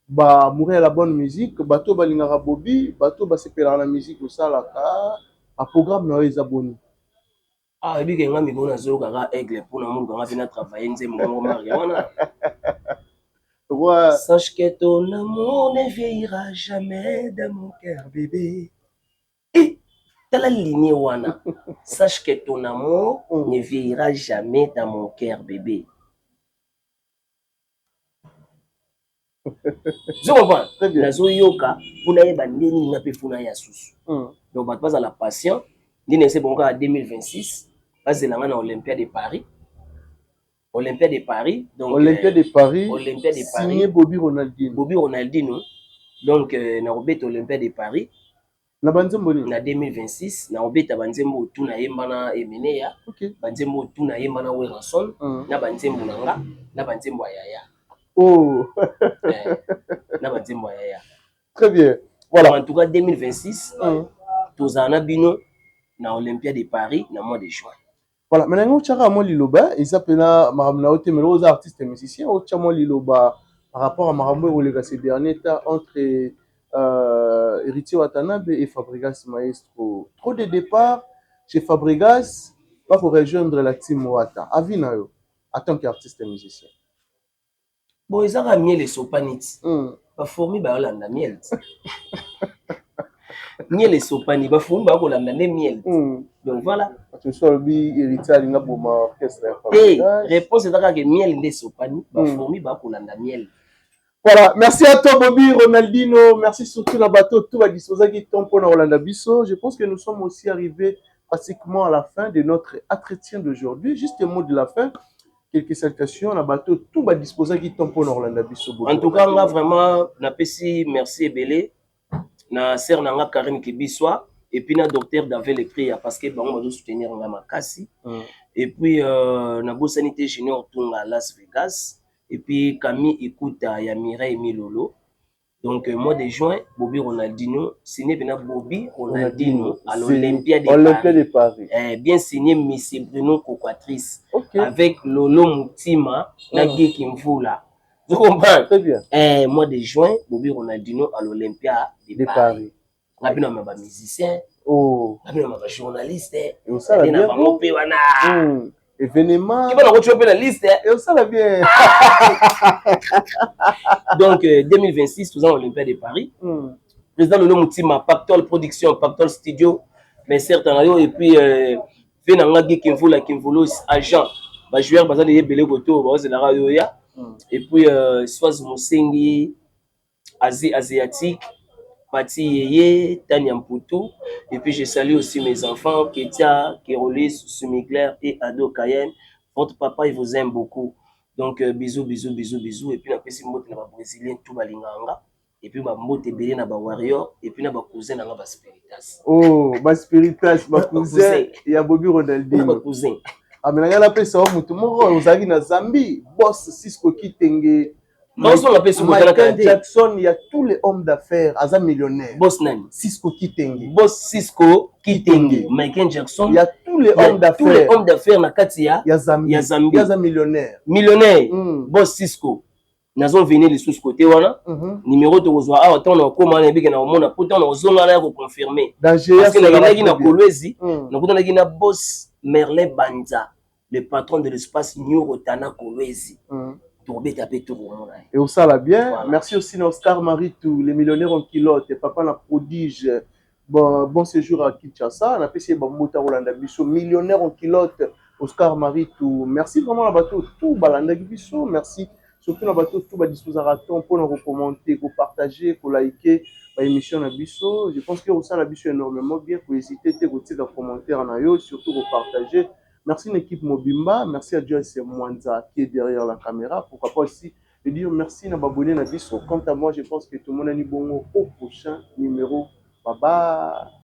ba mourir la bonne musique, bateau balingara Bobby, bateau ba sepela la musique au salaka, a programme na les abonnés. Ah, et puis que ngami bona zo kaka aigle pour na mungu ngami vient travailler Nzembo Mariana. Sache que ton amour ne vieillira jamais dans mon cœur, bébé. Et t'as la lignée wana. Sache que ton amour ne vieillira jamais dans mon cœur, bébé. Je comprends. Très bien. Nazo yoka pour naie bandeni na pe funa ya susu. Donc bat pas à la patient. Ni c'est bon en 2026. Parce que na Olympiade de Paris. Olympiade de Paris. Donc Olympiade de Paris. Olympiade de Paris. Signé Bobby Ronaldinho. Bobby Ronaldinho. Donc na robet Olympiade de Paris. Na banzembo ni. Na 2026 na robet banzembo tout na yemba na Emeneya. OK. Banzembo tout na yemba na Weranson. Na banzembo nanga, na banzembo yaya. Oh. Na banzembo yaya. Très bien. Voilà. En tout cas 2026. Tozana bino na Olympiade de Paris na mois de juin. Voilà, maintenant on tchara mo liloba, ils appellent maramna ote mais aux artistes et musiciens, on tchama liloba par rapport à marambo ou les ces derniers temps entre Héritier Watanabe et Fabregas Maestro. Trop de départ chez Fabregas, pas pour rejoindre la team Wata. Avinayo en tant qu'artiste et musicien. Bon, ils ont miel et sopanit. Pas formé ba Hollande miel. Miel et sopani ba fourmi ba Hollande miel. Donc voilà. Tu sois le héritier alinga boma orchestre. Hey, réponse est que miel et sopani ba fourmi ba Hollande miel. Voilà, merci à toi Bobby Ronaldinho, merci surtout la bateau tout va disposer qui tombe pour Rolanda Bisso. Je pense que nous sommes aussi arrivés pratiquement à la fin de notre entretien d'aujourd'hui. Juste un mot de la fin. Quelques salutations, la bateau tout va disposer qui tombe pour Rolanda Bisso. En tout cas, moi vraiment, na pesi merci Ebele. Na sœur nanga Karine Kibiswa et puis na docteur David Lecria parce que bango va soutenir nga makasi. Et puis na bo sanité junior Tunga à Las Vegas et puis Camille Ikuta ya Mireille Milolo. Donc mois de juin Bobby Ronaldinho signé bien Bobby Ronaldinho à l'Olympiade de Paris. Bien signé Miss Bruno Coquatrice avec Lolo Mutima na Guy Kimvula. Vous comprenez? Très bien. Mois de juin, Bobby Ronaldinho à l'Olympia de Paris. On a bien un musicien, on a bien un journaliste, on a bien un événement. Qui va retrouver la liste? Et on sait bien. Donc 2026, tout ça l'Olympia de Paris. Président Lolo Mutima, Pactol Production, Pactol Studio, mais certains et puis Venanga Kimvula, Kimvulos, agent, joueur basé de Belé Goto, c'est la radio. Et puis Swaz Musengi, Asie asiatique, Pati Yeye, Tanya Mputu. Et puis je salue aussi mes enfants, Ketia, Kérolis, Sumigler et Ado Cayenne. Votre papa, il vous aime beaucoup. Donc bisous, bisous, bisous, bisous. Et puis la petite moto na Brésilien, tout balinganga. Et puis ma moto belé na ba warrior. Et puis na ba cousin na ba spiritas. Oh, ba spiritas, ba cousin. Il y a Bobby Ronaldinho. Ba cousin. Amenanga la pesa wa mutu moko ozali na Zambie, boss Cisco Kitenge. Non, on l'appelle sur Michael Jackson, il y a tous les hommes d'affaires, Aza millionnaire. Boss Nani. Cisco Kitenge. Boss Cisco Kitenge. Michael Jackson. Il y a tous les hommes d'affaires. Tous les hommes d'affaires na Katia. Il y a Zambie. Il y a Zambie. Il y a millionnaire. Millionnaire. Boss Cisco. Nous avons venu les sous côté wana. Numéro de Rosoa. Ah, attends, on a commandé bien na mona. Pourtant, on a zonga là pour confirmer. Parce que na Kolwezi, nous avons na Boss Merlin Banza, le patron de l'espace New Rotana Kolwezi. Et au ça va bien. Voilà. Merci aussi à Oscar Maritou, les millionnaires en kilote, papa na prodige. Bon séjour à Kinshasa. On a passé Bamota Rolanda Bisso, millionnaire en kilote, Oscar Maritou. Merci vraiment à bateau tout Balanda Bisso. Merci surtout à bateau tout ba disposer à temps pour nous commenter, pour partager, pour liker l'émission na Bisso. Je pense que au ça la Bisso énormément bien pour hésiter pour tirer un commentaire en ayo, surtout pour partager. Merci à l'équipe Mobimba, merci à Joyce Mwanza qui est derrière la caméra. Pourquoi pas aussi de dire merci à Babouné Nabiso. Quant à moi, je pense que tout le monde a dit bon au prochain numéro. Bye bye.